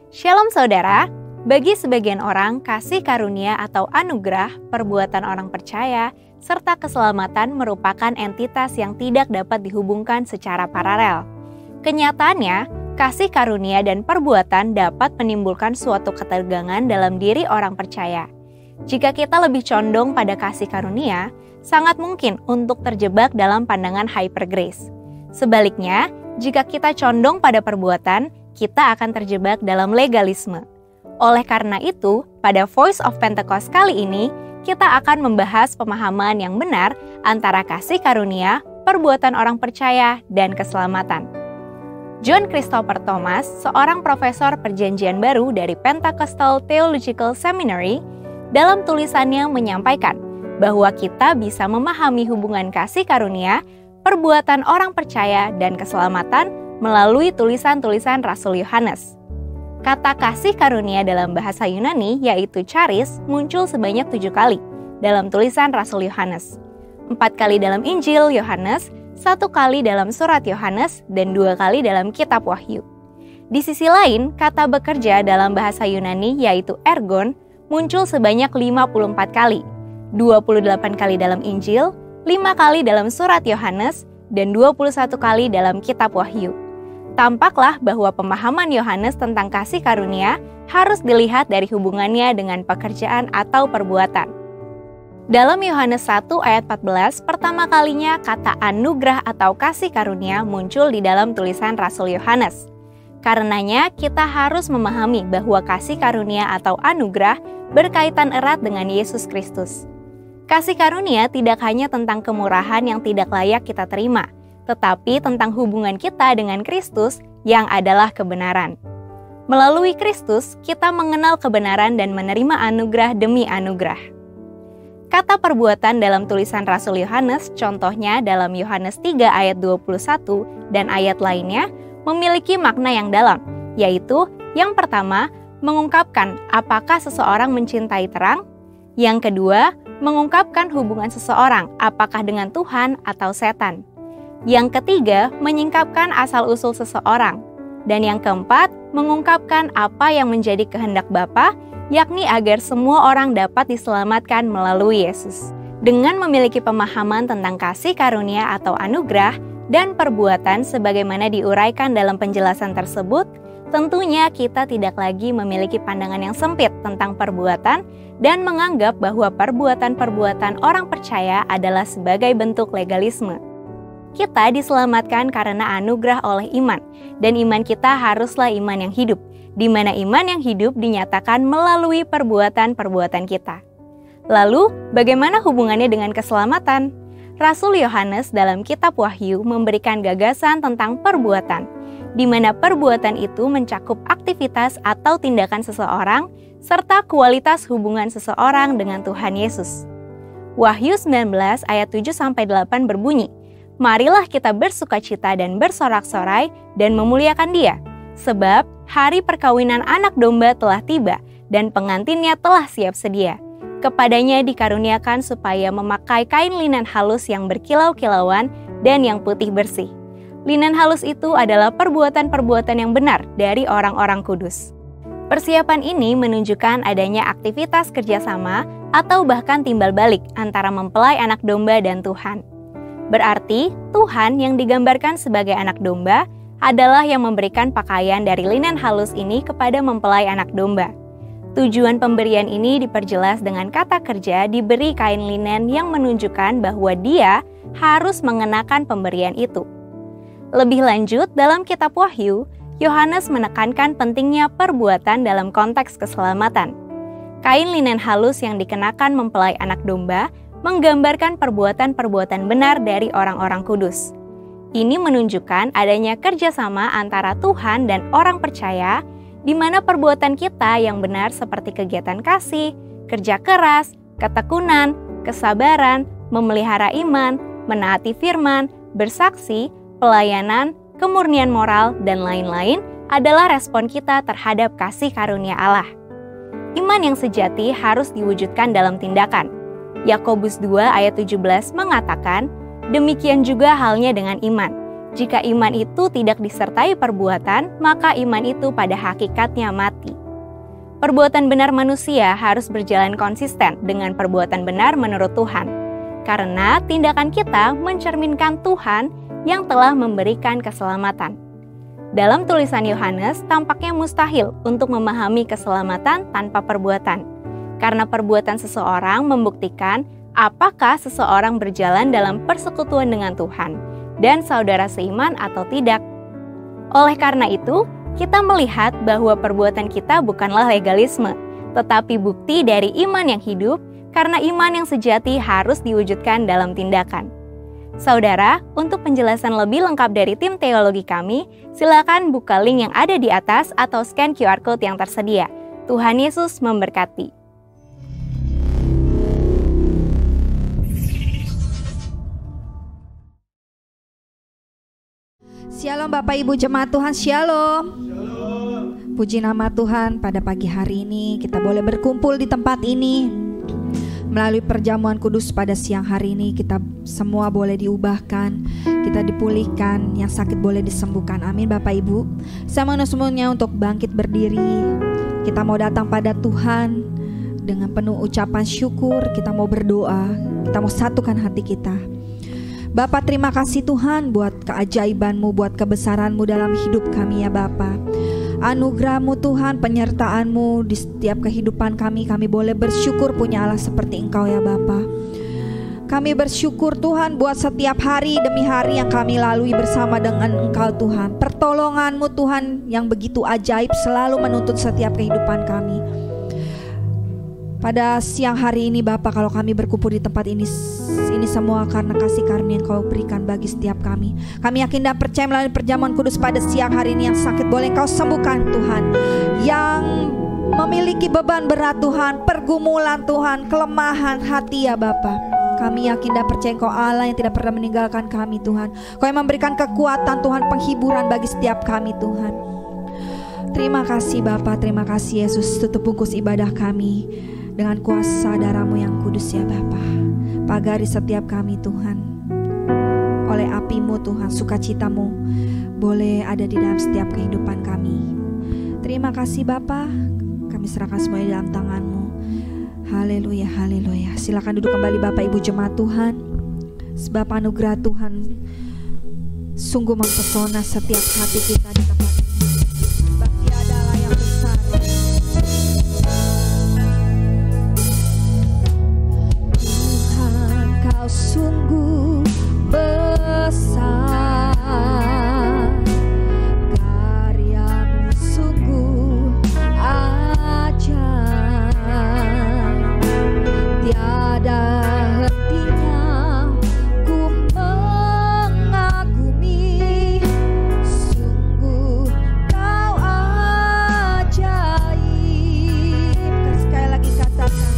Shalom saudara, bagi sebagian orang kasih karunia atau anugerah, perbuatan orang percaya, serta keselamatan merupakan entitas yang tidak dapat dihubungkan secara paralel. Kenyataannya, kasih karunia dan perbuatan dapat menimbulkan suatu ketegangan dalam diri orang percaya. Jika kita lebih condong pada kasih karunia, sangat mungkin untuk terjebak dalam pandangan hyper grace. Sebaliknya, jika kita condong pada perbuatan, kita akan terjebak dalam legalisme. Oleh karena itu, pada Voice of Pentecost kali ini, kita akan membahas pemahaman yang benar antara kasih karunia, perbuatan orang percaya, dan keselamatan. John Christopher Thomas, seorang profesor perjanjian baru dari Pentecostal Theological Seminary, dalam tulisannya menyampaikan bahwa kita bisa memahami hubungan kasih karunia, perbuatan orang percaya, dan keselamatan melalui tulisan-tulisan Rasul Yohanes. Kata kasih karunia dalam bahasa Yunani, yaitu charis, muncul sebanyak 7 kali dalam tulisan Rasul Yohanes. 4 kali dalam Injil Yohanes, 1 kali dalam surat Yohanes, dan 2 kali dalam kitab Wahyu. Di sisi lain, kata bekerja dalam bahasa Yunani, yaitu ergon, muncul sebanyak 54 kali, 28 kali dalam Injil, 5 kali dalam surat Yohanes, dan 21 kali dalam kitab Wahyu. Tampaklah bahwa pemahaman Yohanes tentang kasih karunia harus dilihat dari hubungannya dengan pekerjaan atau perbuatan. Dalam Yohanes 1 ayat 14, pertama kalinya kata anugerah atau kasih karunia muncul di dalam tulisan Rasul Yohanes. Karenanya, kita harus memahami bahwa kasih karunia atau anugerah berkaitan erat dengan Yesus Kristus. Kasih karunia tidak hanya tentang kemurahan yang tidak layak kita terima, tetapi tentang hubungan kita dengan Kristus yang adalah kebenaran. Melalui Kristus, kita mengenal kebenaran dan menerima anugerah demi anugerah. Kata perbuatan dalam tulisan Rasul Yohanes, contohnya dalam Yohanes 3 ayat 21 dan ayat lainnya, memiliki makna yang dalam, yaitu yang pertama, mengungkapkan apakah seseorang mencintai terang, yang kedua, mengungkapkan hubungan seseorang apakah dengan Tuhan atau setan. Yang ketiga, menyingkapkan asal-usul seseorang. Dan yang keempat, mengungkapkan apa yang menjadi kehendak Bapa, yakni agar semua orang dapat diselamatkan melalui Yesus. Dengan memiliki pemahaman tentang kasih karunia atau anugerah dan perbuatan sebagaimana diuraikan dalam penjelasan tersebut, tentunya kita tidak lagi memiliki pandangan yang sempit tentang perbuatan dan menganggap bahwa perbuatan-perbuatan orang percaya adalah sebagai bentuk legalisme. Kita diselamatkan karena anugerah oleh iman, dan iman kita haruslah iman yang hidup, di mana iman yang hidup dinyatakan melalui perbuatan-perbuatan kita. Lalu, bagaimana hubungannya dengan keselamatan? Rasul Yohanes dalam kitab Wahyu memberikan gagasan tentang perbuatan, di mana perbuatan itu mencakup aktivitas atau tindakan seseorang, serta kualitas hubungan seseorang dengan Tuhan Yesus. Wahyu 19 ayat 7-8 berbunyi, "Marilah kita bersukacita dan bersorak-sorai dan memuliakan Dia, sebab hari perkawinan anak domba telah tiba dan pengantinnya telah siap sedia. Kepadanya dikaruniakan supaya memakai kain linen halus yang berkilau-kilauan dan yang putih bersih." Linen halus itu adalah perbuatan-perbuatan yang benar dari orang-orang kudus. Persiapan ini menunjukkan adanya aktivitas kerjasama atau bahkan timbal balik antara mempelai anak domba dan Tuhan. Berarti, Tuhan yang digambarkan sebagai anak domba adalah yang memberikan pakaian dari linen halus ini kepada mempelai anak domba. Tujuan pemberian ini diperjelas dengan kata kerja diberi kain linen yang menunjukkan bahwa dia harus mengenakan pemberian itu. Lebih lanjut, dalam kitab Wahyu, Yohanes menekankan pentingnya perbuatan dalam konteks keselamatan. Kain linen halus yang dikenakan mempelai anak domba menggambarkan perbuatan-perbuatan benar dari orang-orang kudus. Ini menunjukkan adanya kerjasama antara Tuhan dan orang percaya, di mana perbuatan kita yang benar seperti kegiatan kasih, kerja keras, ketekunan, kesabaran, memelihara iman, menaati firman, bersaksi, pelayanan, kemurnian moral, dan lain-lain adalah respon kita terhadap kasih karunia Allah. Iman yang sejati harus diwujudkan dalam tindakan. Yakobus 2 ayat 17 mengatakan, demikian juga halnya dengan iman. Jika iman itu tidak disertai perbuatan, maka iman itu pada hakikatnya mati. Perbuatan benar manusia harus berjalan konsisten dengan perbuatan benar menurut Tuhan, karena tindakan kita mencerminkan Tuhan yang telah memberikan keselamatan. Dalam tulisan Yohanes, tampaknya mustahil untuk memahami keselamatan tanpa perbuatan, karena perbuatan seseorang membuktikan apakah seseorang berjalan dalam persekutuan dengan Tuhan dan saudara seiman atau tidak. Oleh karena itu, kita melihat bahwa perbuatan kita bukanlah legalisme, tetapi bukti dari iman yang hidup, karena iman yang sejati harus diwujudkan dalam tindakan. Saudara, untuk penjelasan lebih lengkap dari tim teologi kami, silakan buka link yang ada di atas atau scan QR Code yang tersedia. Tuhan Yesus memberkati. Shalom Bapak Ibu Jemaat Tuhan, Shalom. Puji nama Tuhan, pada pagi hari ini kita boleh berkumpul di tempat ini. Melalui perjamuan kudus pada siang hari ini, kita semua boleh diubahkan, kita dipulihkan, yang sakit boleh disembuhkan. Amin Bapak Ibu. Saya mengundang semuanya untuk bangkit berdiri. Kita mau datang pada Tuhan dengan penuh ucapan syukur. Kita mau berdoa, kita mau satukan hati kita. Bapa, terima kasih Tuhan buat keajaiban-Mu, buat kebesaran-Mu dalam hidup kami ya Bapa. Anugerah-Mu Tuhan, penyertaan-Mu di setiap kehidupan kami boleh bersyukur punya Allah seperti Engkau ya Bapa. Kami bersyukur Tuhan buat setiap hari demi hari yang kami lalui bersama dengan Engkau Tuhan. Pertolongan-Mu Tuhan yang begitu ajaib selalu menuntut setiap kehidupan kami. Pada siang hari ini Bapa, kalau kami berkumpul di tempat ini semua karena kasih karunia yang Kau berikan bagi setiap kami. Kami yakin dan percaya melalui perjamuan kudus pada siang hari ini, yang sakit boleh Kau sembuhkan Tuhan, yang memiliki beban berat Tuhan, pergumulan Tuhan, kelemahan hati ya Bapa. Kami yakin dan percaya Kau Allah yang tidak pernah meninggalkan kami Tuhan. Kau yang memberikan kekuatan Tuhan, penghiburan bagi setiap kami Tuhan. Terima kasih Bapa, terima kasih Yesus. Tutup bungkus ibadah kami dengan kuasa darah-Mu yang kudus ya Bapa. Pagari setiap kami Tuhan, oleh api-Mu Tuhan, sukacita-Mu boleh ada di dalam setiap kehidupan kami. Terima kasih Bapa, kami serahkan semuanya dalam tangan-Mu. Haleluya, haleluya. Silakan duduk kembali Bapak Ibu Jemaat Tuhan. Sebab anugerah Tuhan sungguh mempesona setiap hati kita di tempat ini. Sebab Dia adalah yang besar. Tuhan, Kau sungguh besar, karya-Mu sungguh ajaib, tiada hentinya ku mengagumi, sungguh Kau ajaib. Sekali lagi katakan,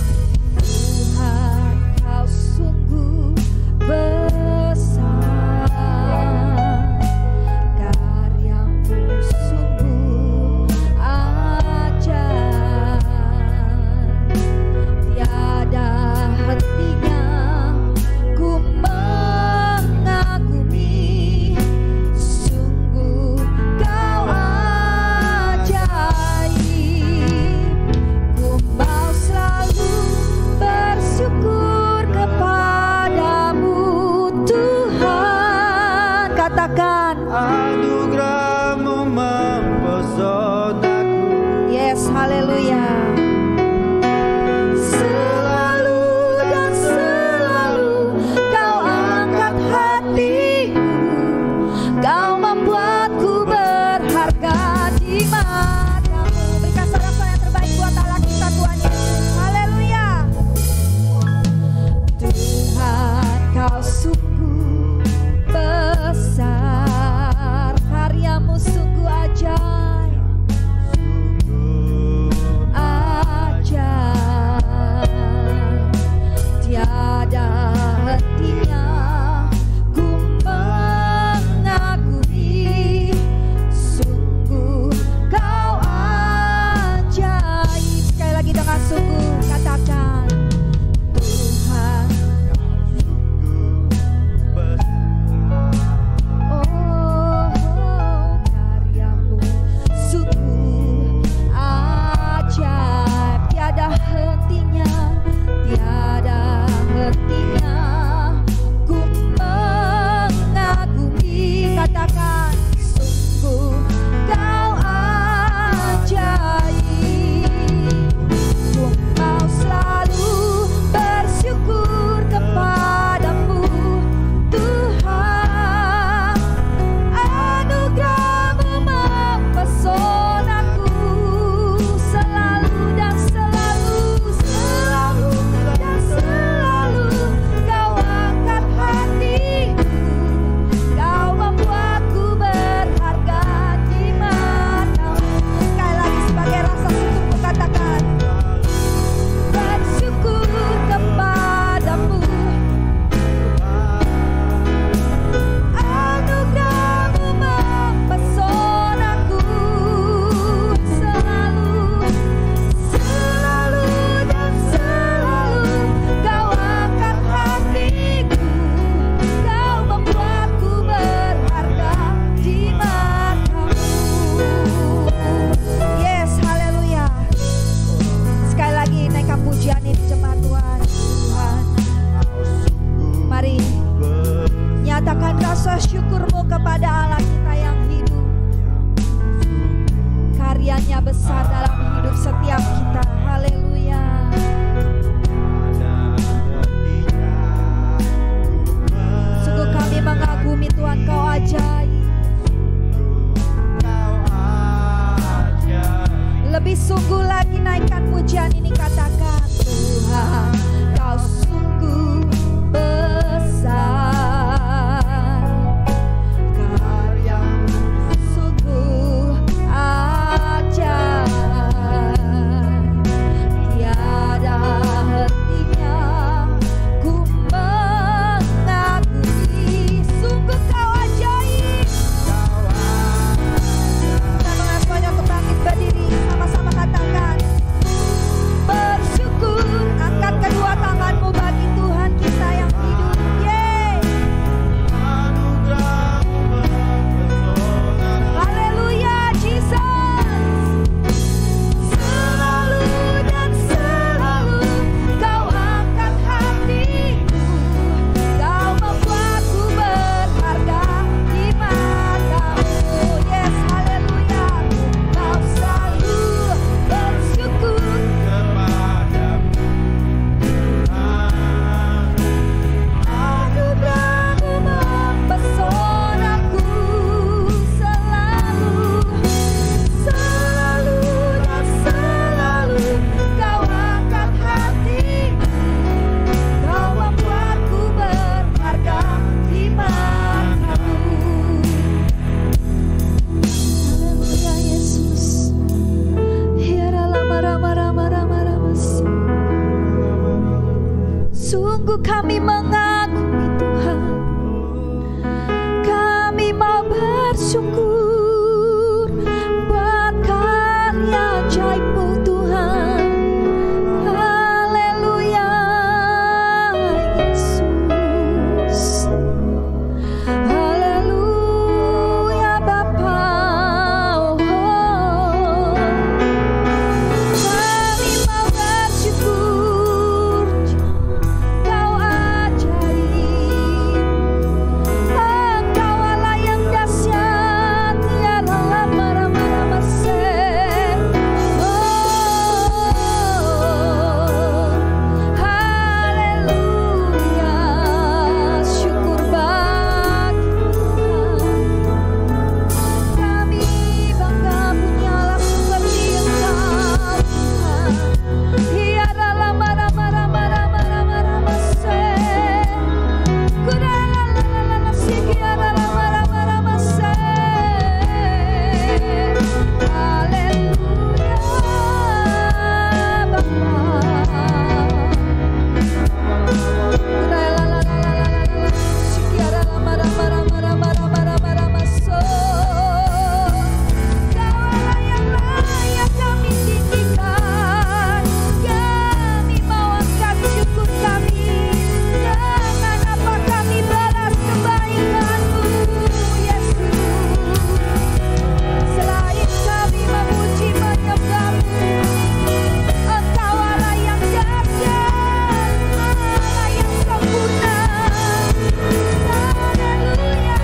Tuhan, Kau sungguh besar, karya-Mu sungguh ajaib, tiada hentinya ku mengagumi, sungguh Kau ajaib. Ku mau selalu bersyukur kepadamu Tuhan. Katakan, Anugerah-Mu mempesonaku, yes, haleluya. Selalu dan selalu Kau angkat hatiku, Kau membuatku berharga di mata-Mu. Berikan sorak-sorai yang terbaik buat Allah kita, Tuhan Yesus. Haleluya. Tuhan, Kau sungguh besar, Lebih sungguh lagi naikkan pujian ini, katakan Tuhan, Kau sungguh besar, karya-Mu sungguh ajaib, tiada hentinya ku mengagumi. Sungguh Kau ajaib. Saya mengajak semuanya untuk bangkit berdiri, sama-sama katakan bersyukur. Angkat kedua tanganmu bagi Tuhan kita yang hidup. Haleluya, Jesus. Selalu dan selalu Kau angkat hatiku, Kau membuatku berharga di mata-Mu. Yes, haleluya. Kau selalu bersyukur. Anugerah-Mu mempesonaku selalu, selalu dan selalu Kau angkat hatiku, Kau membuatku berharga di mata-Mu. Haleluya, Yesus. Sungguh kami mengagumi Tuhan, kami mau bersyukur buat karya ajaib-Mu Tuhan. Haleluya, Yesus. Haleluya, Bapa. Kami mau bersyukur, Kau ajaib, Engkau Allah yang dahsyat, ya Rama-Rama-Rama-Sen. Haleluya, syukur bagi Tuhan. Kami bangga punya Allah seperti Engkau, Tuhan. Ya Rama-Rama-Rama-Rama-Rama-Rama-Sen. Kami mau angkat syukur kami. Dengan apa kami balas kebaikan-Mu, Yesus. Selain kami memuji menyembah-Mu, Engkau Allah yang dahsyat, Allah yang sempurna. Haleluya.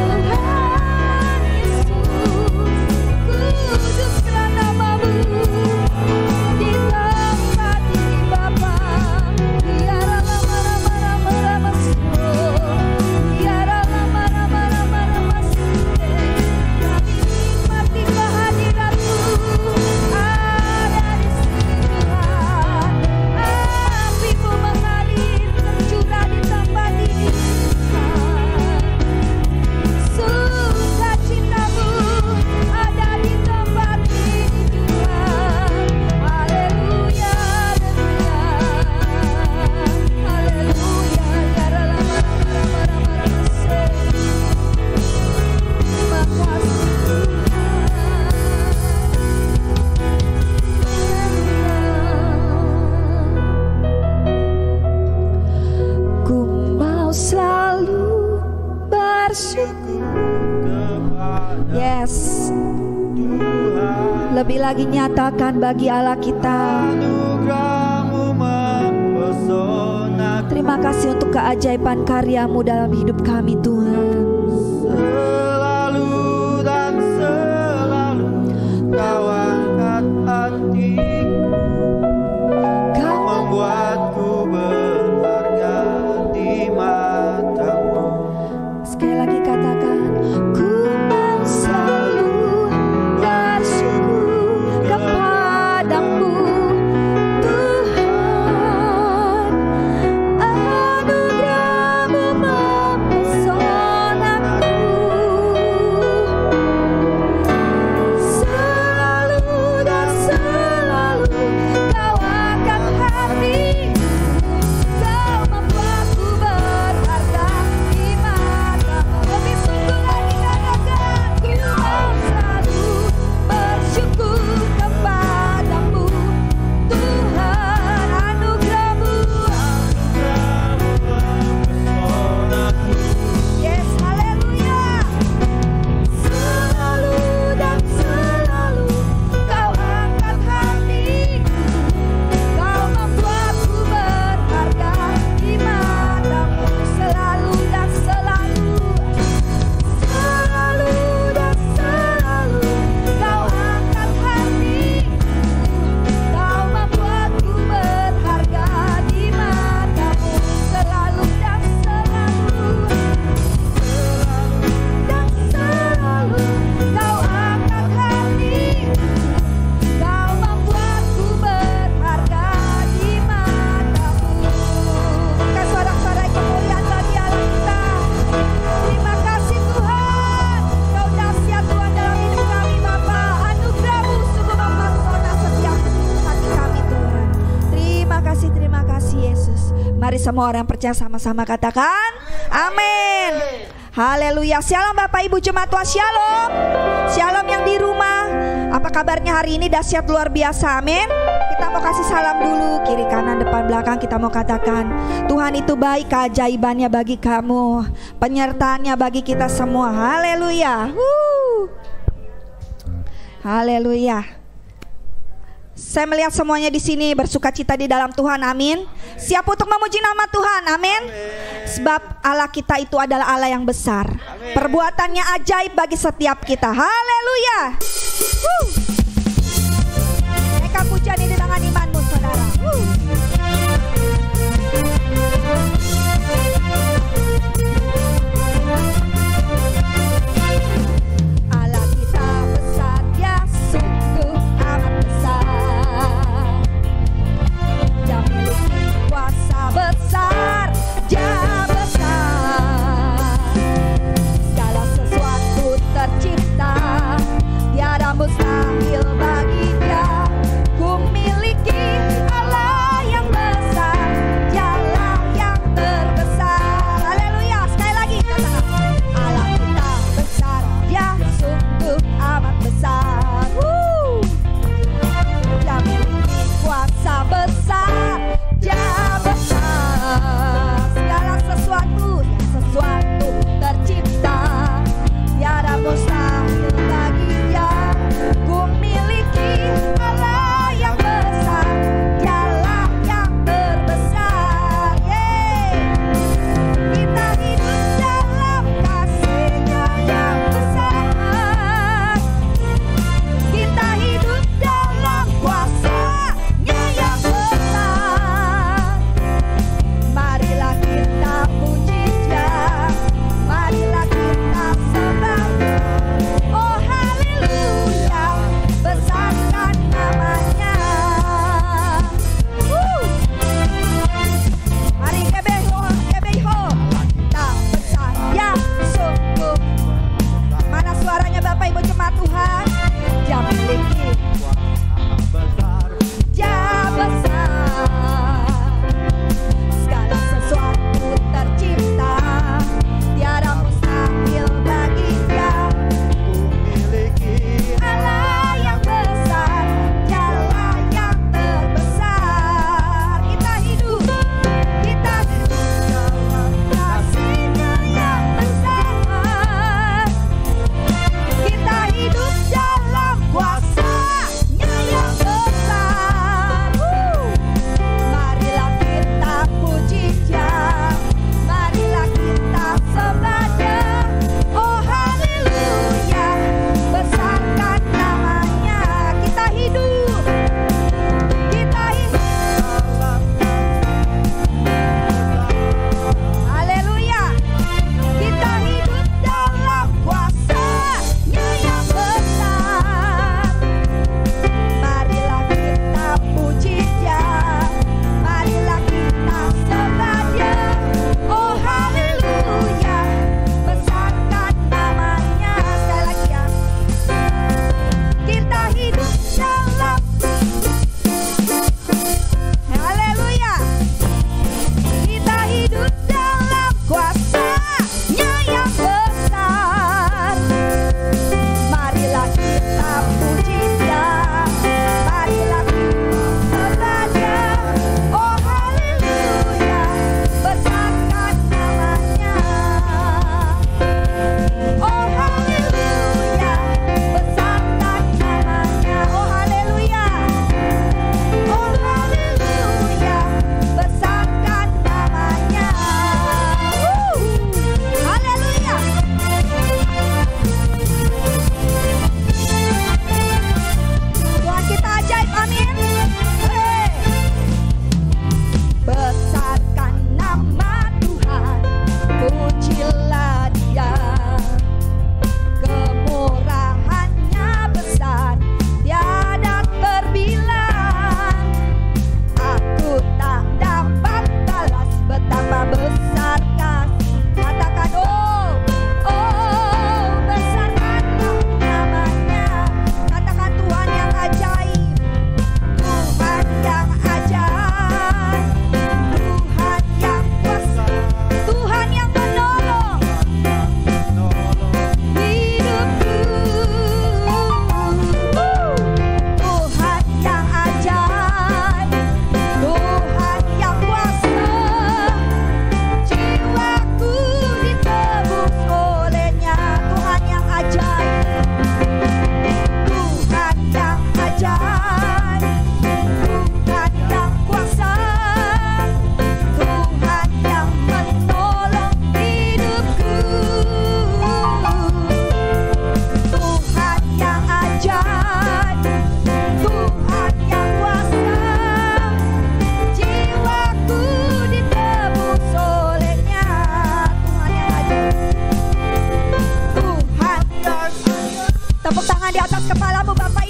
Tuhan Yesus, kuduslah nama-Mu di tempat ini Bapa. Ya Rama-Rama-Rama-Rama-Sen. Ya Rama-Rama-Rama-Rama-Sen. Kami nikmati kehadiran-Mu ada di sini Tuhan. Api-Mu mengalir tercurah di tempat ini Tuhan. Sukacita-Mu ada di tempat ini Tuhan. Haleluya, haleluya, ya Rama-Rama-Rama-Rama-Sen. Terima kasih Tuhan. Ku mau selalu bersyukur. Yes. Lebih lagi nyatakan bagi Allah kita. Anugerah-Mu mempesonaku Terima kasih untuk keajaiban karya-Mu dalam hidup kami Tuhan. selalu dan selalu. Kau angkat hatiku, Kau membuatku berharga di mata-Mu. sekali lagi katakan, semua orang percaya sama-sama katakan amin. Haleluya. Shalom Bapak Ibu Jemaat Tuhan, shalom. Shalom yang di rumah. Apa kabarnya hari ini? Dahsyat luar biasa, amin. Kita mau kasih salam dulu, kiri kanan depan belakang. Kita mau katakan Tuhan itu baik, keajaibannya bagi kamu, penyertaannya bagi kita semua. Haleluya. Haleluya. Saya melihat semuanya di sini bersukacita di dalam Tuhan, amin. Siap untuk memuji nama Tuhan, amin. Sebab Allah kita itu adalah Allah yang besar. Perbuatannya ajaib bagi setiap kita. Haleluya. Naikkan pujian ini dengan imanmu, saudara. Allah kita besar, ya sungguh amat besar. Dia memiliki kuasa besar, Dia besar. Segala sesuatu tercipta, tiada mustahil bagi Dia. Bumi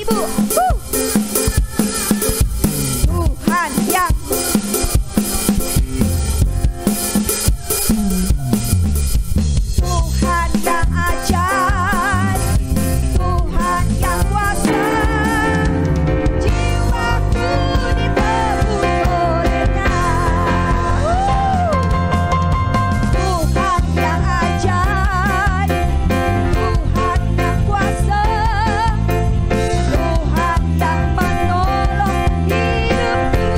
Ibu. Tuhan yang ajaib, Tuhan yang kuasa, jiwaku ditebus olehnya. Tuhan yang ajaib, Tuhan yang kuasa, Tuhan yang menolong hidupku.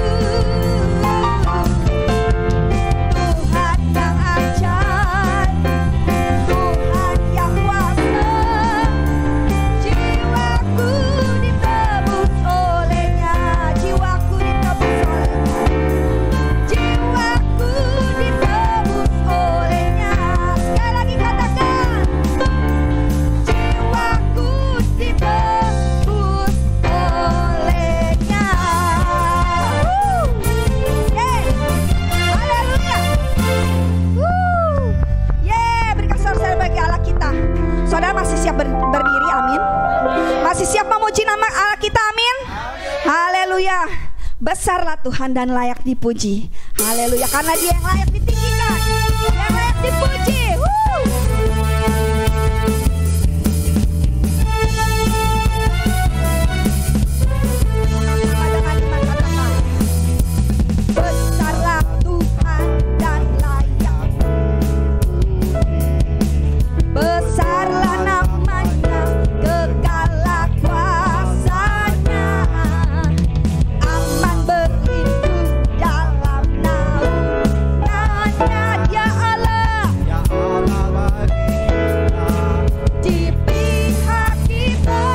Tuhan yang ajaib, Tuhan yang kuasa, jiwaku ditebus olehnya. Jiwaku ditebus olehnya. Jiwaku ditebus olehnya. Sekali lagi katakan, jiwaku ditebus olehnya. Haleluya. Berikan saudara bagi Allah kita. Saudara masih siap berdiri, amin. Masih siap memuji nama Allah kita, amin. Haleluya. Besarlah Tuhan dan layak dipuji. Haleluya, karena Dia yang layak ditinggikan, Dia yang layak dipuji. Dengan iman katakan, besarlah Tuhan dan layak. Besarlah namanya, kekallah kuasanya. Aman berlindung dalam naungannya. Dia Allah di pihak kita.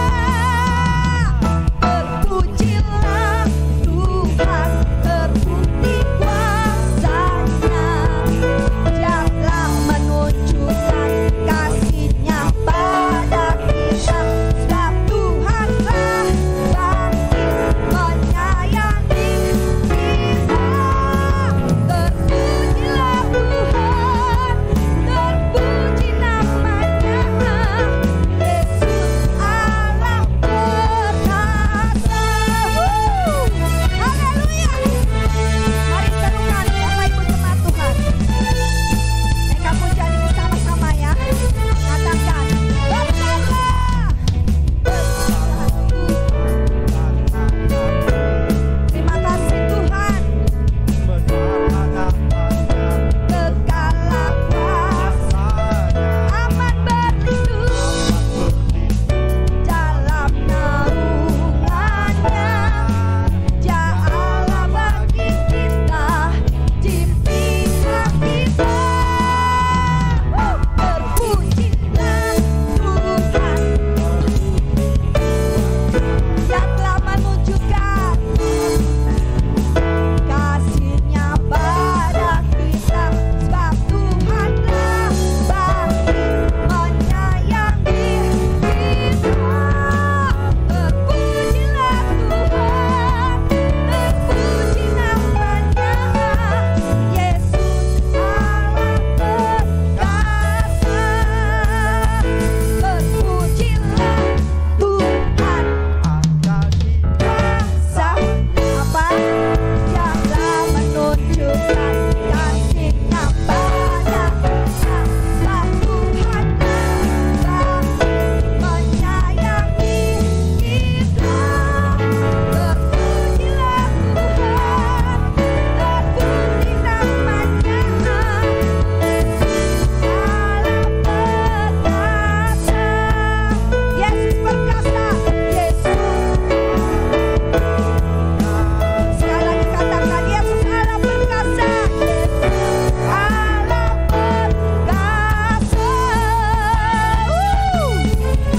Terpujilah Tuhan, terbukti kuasanya. Dia telah menunjukkan kasih-Nya pada kita. Sebab Tuhanlah bangkit menyayangi kita. Terpujilah Tuhan, terpuji namanya. Yesus Allah perkasa. Haleluya. Mari serukan Bapak Ibu jemaat Tuhan. Mereka pun jadi bersama-sama ya. Katakan, besarlah. Besarlah Tuhan. Terima kasih Tuhan. Kekallah kuasa, aman berlindung dalam naungannya. Dia Allah bagi kita, di pihak kita. Terpujilah Tuhan, Dia telah menunjukkan kasih-Nya pada kita. Sebab Tuhanlah bangkit menyayangi kita. Terpujilah Tuhan, terpuji namanya. Yesus Allah perkasa. Terpujilah Tuhan kuasa. Apa? Dia telah menunjukkan kasih-Nya pada kita. Sebab Tuhanlah bangkit menyayangi kita. Terpujilah Tuhan, terpuji namanya. Allah perkasa. Yesus perkasa. Yesus. Sekali lagi katakan, Yesus Allah perkasa. Yesus Allah perkasa.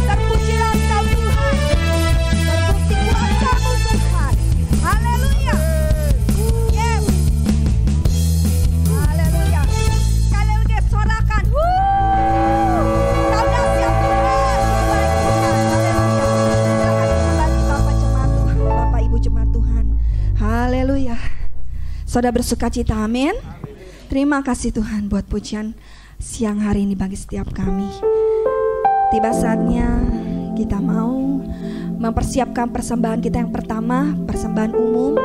Terpujilah Engkau Tuhan, terbukti kuasa-Mu Tuhan. Haleluya. Yes. Haleluya. Sekali lagi sorakan. Kau dahsyat Tuhan, baik Tuhan. Haleluya. Silakan kembali Bapak jemaat Tuhan, Bapak Ibu jemaat Tuhan. Haleluya. Saudara bersuka cita, amin. Terima kasih Tuhan buat pujian siang hari ini bagi setiap kami. Tiba saatnya kita mau mempersiapkan persembahan kita yang pertama, persembahan umum.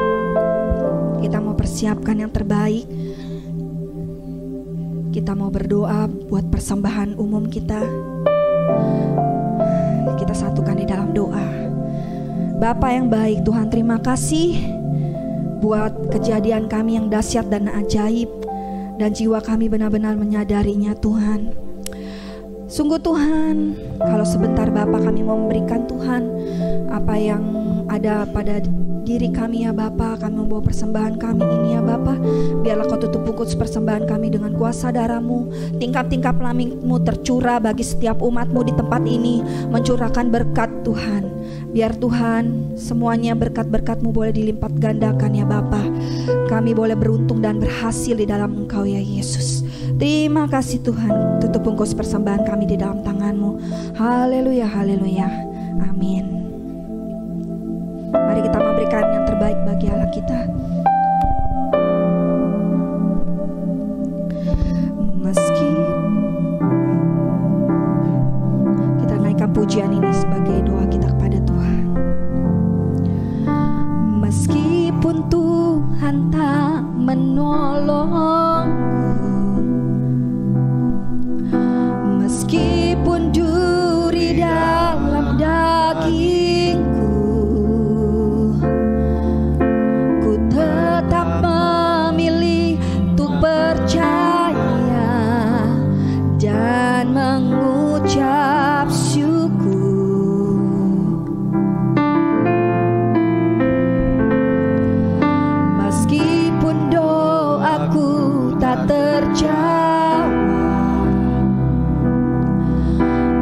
Kita mau persiapkan yang terbaik. Kita mau berdoa buat persembahan umum kita. Kita satukan di dalam doa. Bapa yang baik, Tuhan, terima kasih buat kejadian kami yang dahsyat dan ajaib, dan jiwa kami benar-benar menyadarinya, Tuhan. Sungguh Tuhan, kalau sebentar Bapa kami mau memberikan Tuhan apa yang ada pada diri kami ya Bapa, kami membawa persembahan kami ini ya Bapa. Biarlah Kau tutup bungkus persembahan kami dengan kuasa darah-Mu. Tingkap-tingkap laming-Mu tercurah bagi setiap umat-Mu di tempat ini, mencurahkan berkat Tuhan. Biar Tuhan semuanya berkat-berkat-Mu boleh dilipat gandakan ya Bapa. Kami boleh beruntung dan berhasil di dalam Engkau ya Yesus. Terima kasih Tuhan. Tutup bungkus persembahan kami di dalam tangan-Mu. Haleluya, haleluya. Amin. Mari kita memberikan yang terbaik bagi Allah kita. Meski kita naikkan pujian ini sebagai doa kita kepada Tuhan. Meskipun Tuhan tak menolongku, meskipun duri dalam dagingku, ku tetap memilih untuk percaya dan mengucap syukur. Meskipun doaku tak terjawab,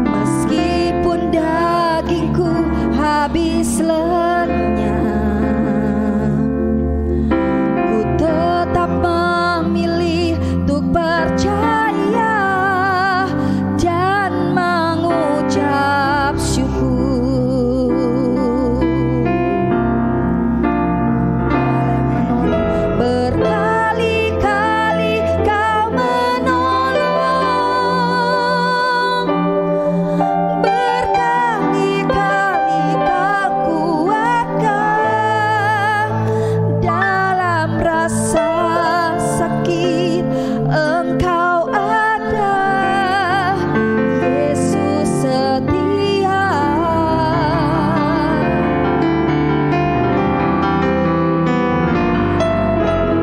meskipun dagingku habis lenyap, ku tetap memilih untuk percaya dan mengucap syukur. Berkali-kali Kau menolong, berkali-kali Kau kuatkan dalam rasa sakit. Engkau ada, Yesus setia.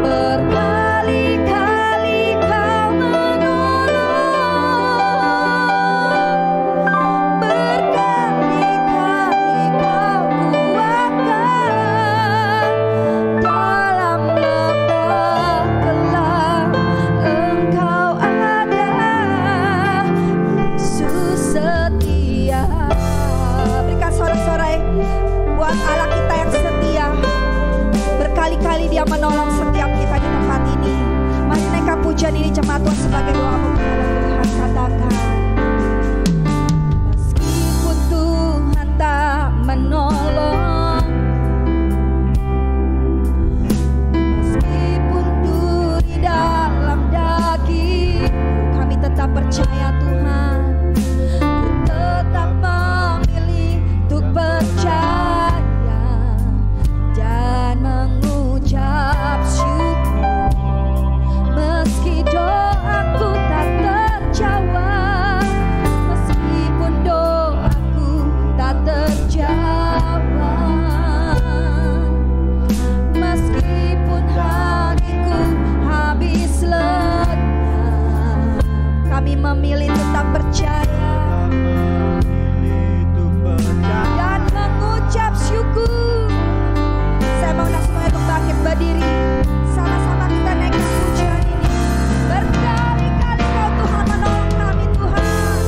Berkali-kali Kau menolong, berkali-kali Kau kuatkan dalam lembah gelap. Engkau ada, Yesus setia. Berikan sorak-sorai buat Allah kita yang setia. Berkali-kali Dia menolong setiap kita di tempat ini. Mari naikkan pujian ini jemaat Tuhan sebagai doamu kepada Tuhan. Katakan, meskipun Tuhan tak menolong, meskipun duri dalam daging, kami tetap percaya Tuhan. Ku tetap memilih untuk percaya dan mengucap syukur. Meski doaku tak terjawab, meskipun doaku tak terjawab, meskipun hatiku habis lenyap, kami memilih tetap percaya dan mengucap syukur. Saya mau undang semuanya untuk bangkit berdiri. Sama-sama kita naikkan pujian ini. Berkali-kali Kau Tuhan menolong kami Tuhan.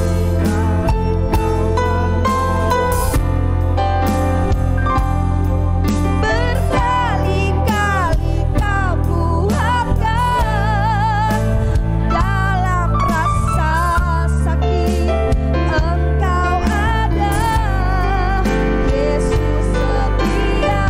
Berkali-kali Kau kuatkan dalam rasa sakit. Engkau ada, Yesus setia.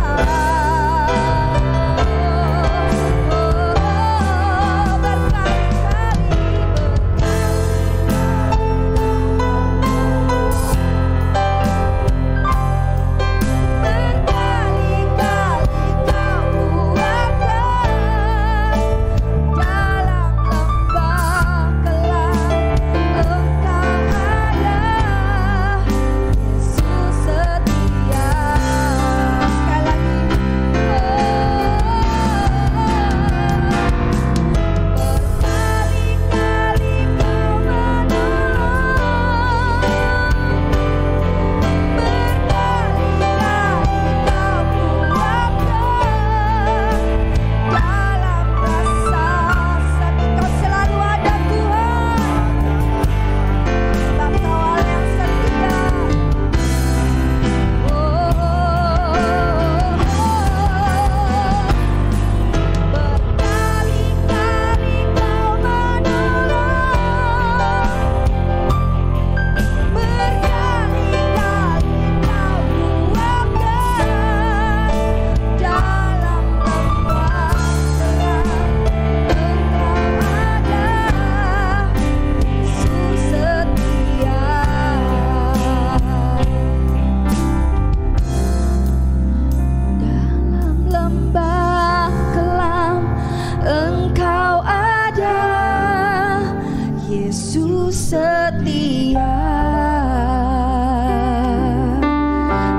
Yesus setia.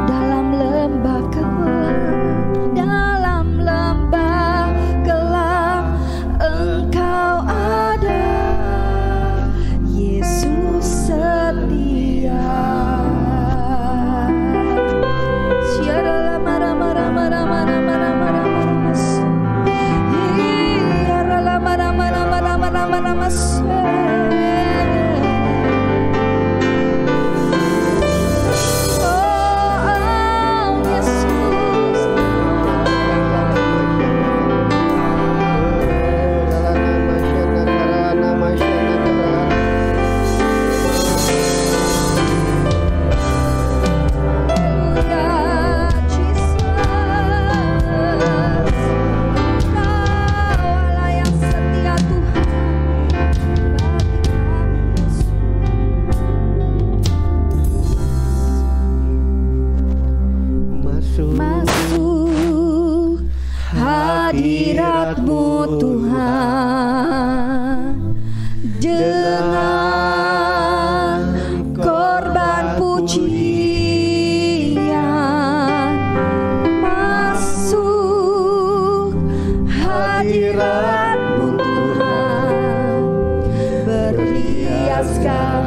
Dalam lembah gelap Engkau ada, Yesus setia. Masuk hadirat-Mu Tuhan dengan korban pujian. Masuk hadirat-Mu Tuhan, berhiaskan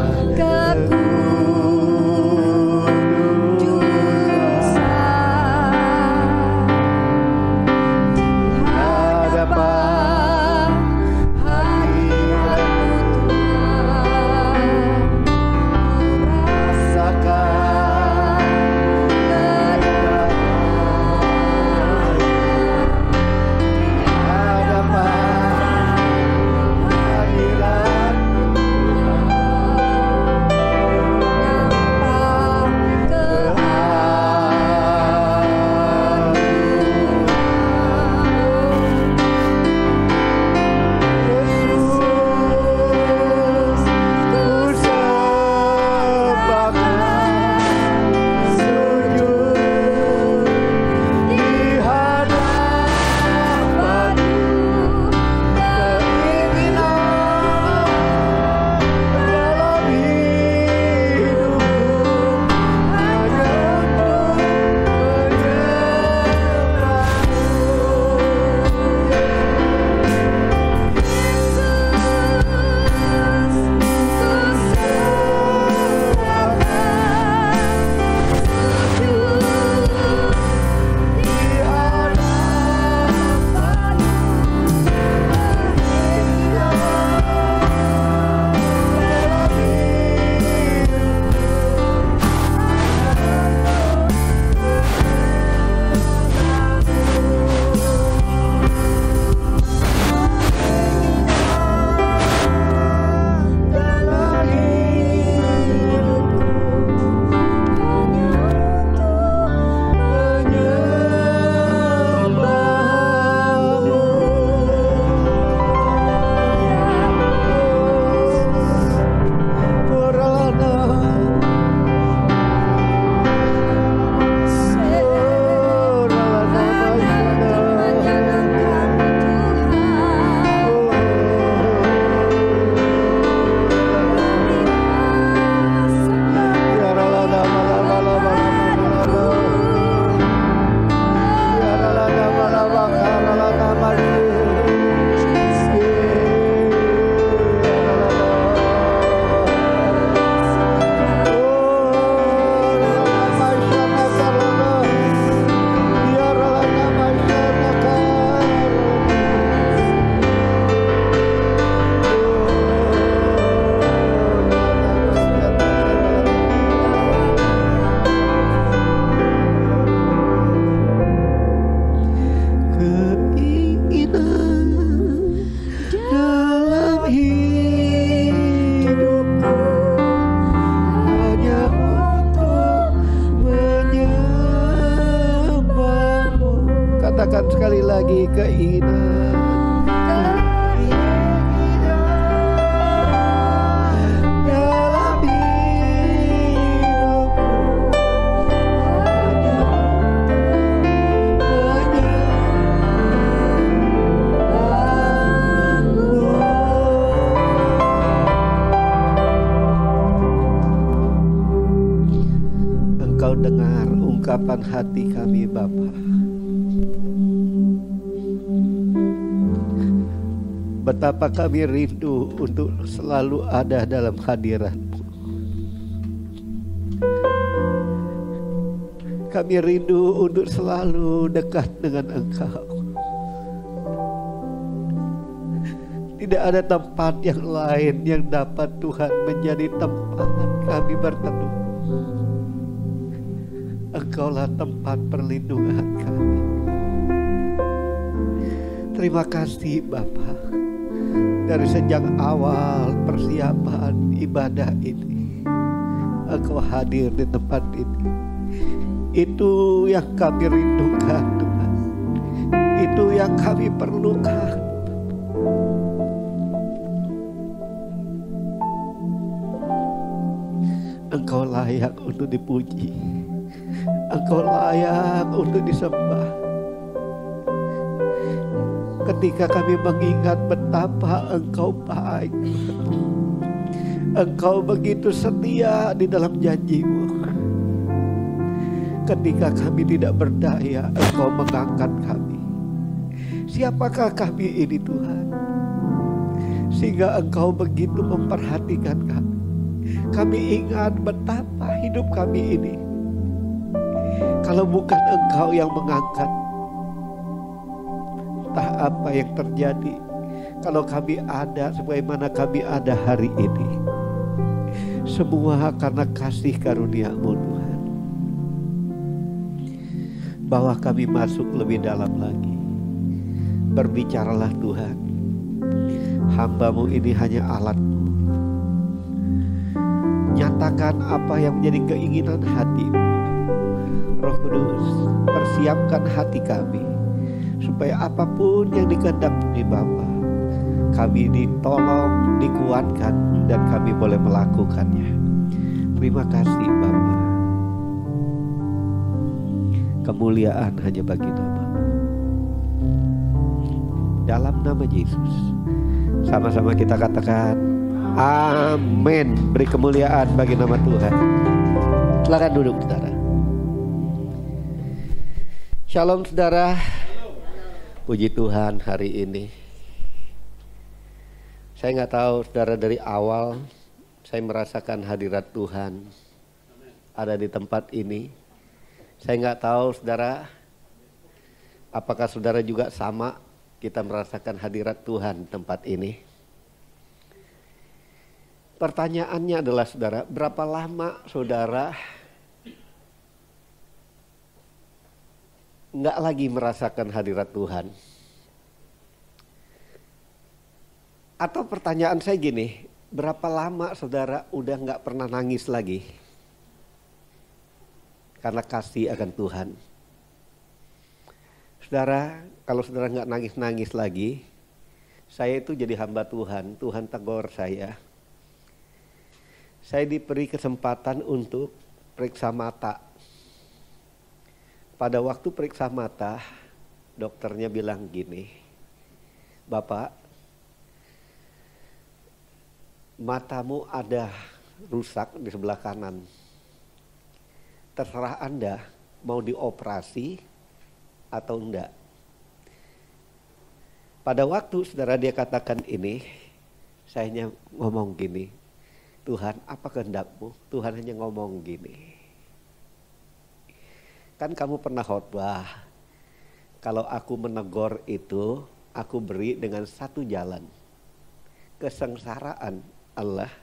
lagi keinginan. mendengar ungkapan hati kami Bapa. Betapa kami rindu untuk selalu ada dalam hadirat-Mu. Kami rindu untuk selalu dekat dengan Engkau. Tidak ada tempat yang lain yang dapat Tuhan menjadi tempat kami berteduh. Engkaulah tempat perlindungan kami. Terima kasih Bapa. Dari sejak awal persiapan ibadah ini, Engkau hadir di tempat ini. Itu yang kami rindukan Tuhan. Itu yang kami perlukan. Engkau layak untuk dipuji. Engkau layak untuk disembah. Ketika kami mengingat betapa Engkau baik, Engkau begitu setia di dalam janji-Mu. Ketika kami tidak berdaya, Engkau mengangkat kami. Siapakah kami ini Tuhan? Sehingga Engkau begitu memperhatikan kami. Kami ingat betapa hidup kami ini, kalau bukan Engkau yang mengangkat, entah apa yang terjadi. Kalau kami ada sebagaimana kami ada hari ini, semua karena kasih karunia-Mu Tuhan. Bawa kami masuk lebih dalam lagi. Berbicaralah Tuhan. Hamba-Mu ini hanya alat-Mu. Nyatakan apa yang menjadi keinginan hati-Mu. Roh Kudus, persiapkan hati kami supaya apapun yang dikehendaki Bapa, kami ditolong, dikuatkan, dan kami boleh melakukannya. Terima kasih Bapa. Kemuliaan hanya bagi nama-Mu. Dalam nama Yesus, sama-sama kita katakan amin. Beri kemuliaan bagi nama Tuhan. Silakan duduk saudara. Shalom saudara. Puji Tuhan hari ini. Saya nggak tahu saudara, dari awal saya merasakan hadirat Tuhan ada di tempat ini. Saya nggak tahu saudara, apakah saudara juga sama kita merasakan hadirat Tuhan di tempat ini. Pertanyaannya adalah saudara, berapa lama saudara nggak lagi merasakan hadirat Tuhan? Atau pertanyaan saya gini, berapa lama saudara udah nggak pernah nangis lagi karena kasih akan Tuhan? Saudara, kalau saudara nggak nangis-nangis lagi, saya itu jadi hamba Tuhan. Tuhan tegur saya. Saya diberi kesempatan untuk periksa mata. Pada waktu periksa mata, dokternya bilang gini, Bapak, matamu ada rusak di sebelah kanan. Terserah Anda mau dioperasi atau enggak. Pada waktu saudara dia katakan ini, saya hanya ngomong gini, Tuhan, apa kehendak-Mu? Tuhan hanya ngomong gini. Kan kamu pernah khotbah, kalau aku menegur itu, aku beri dengan satu jalan. Kesengsaraan Allah,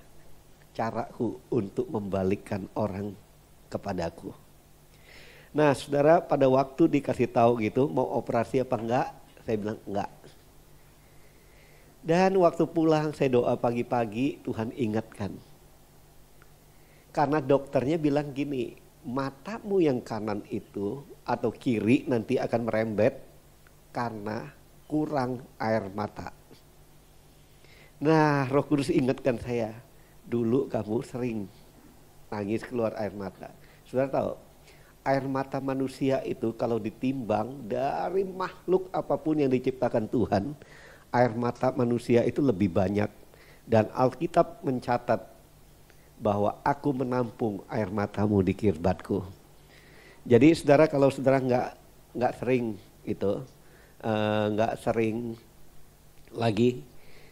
caraku untuk membalikkan orang kepadaku. Nah saudara, pada waktu dikasih tahu gitu, mau operasi apa enggak? Saya bilang enggak. Dan waktu pulang saya doa pagi-pagi, Tuhan ingatkan. Karena dokternya bilang gini, matamu yang kanan itu atau kiri nanti akan merembet karena kurang air mata. Nah Roh Kudus ingatkan saya, dulu kamu sering nangis keluar air mata. Saudara tahu, air mata manusia itu kalau ditimbang dari makhluk apapun yang diciptakan Tuhan, air mata manusia itu lebih banyak. Dan Alkitab mencatat bahwa aku menampung air matamu di kirbatku. Jadi saudara, kalau saudara nggak sering itu, nggak sering lagi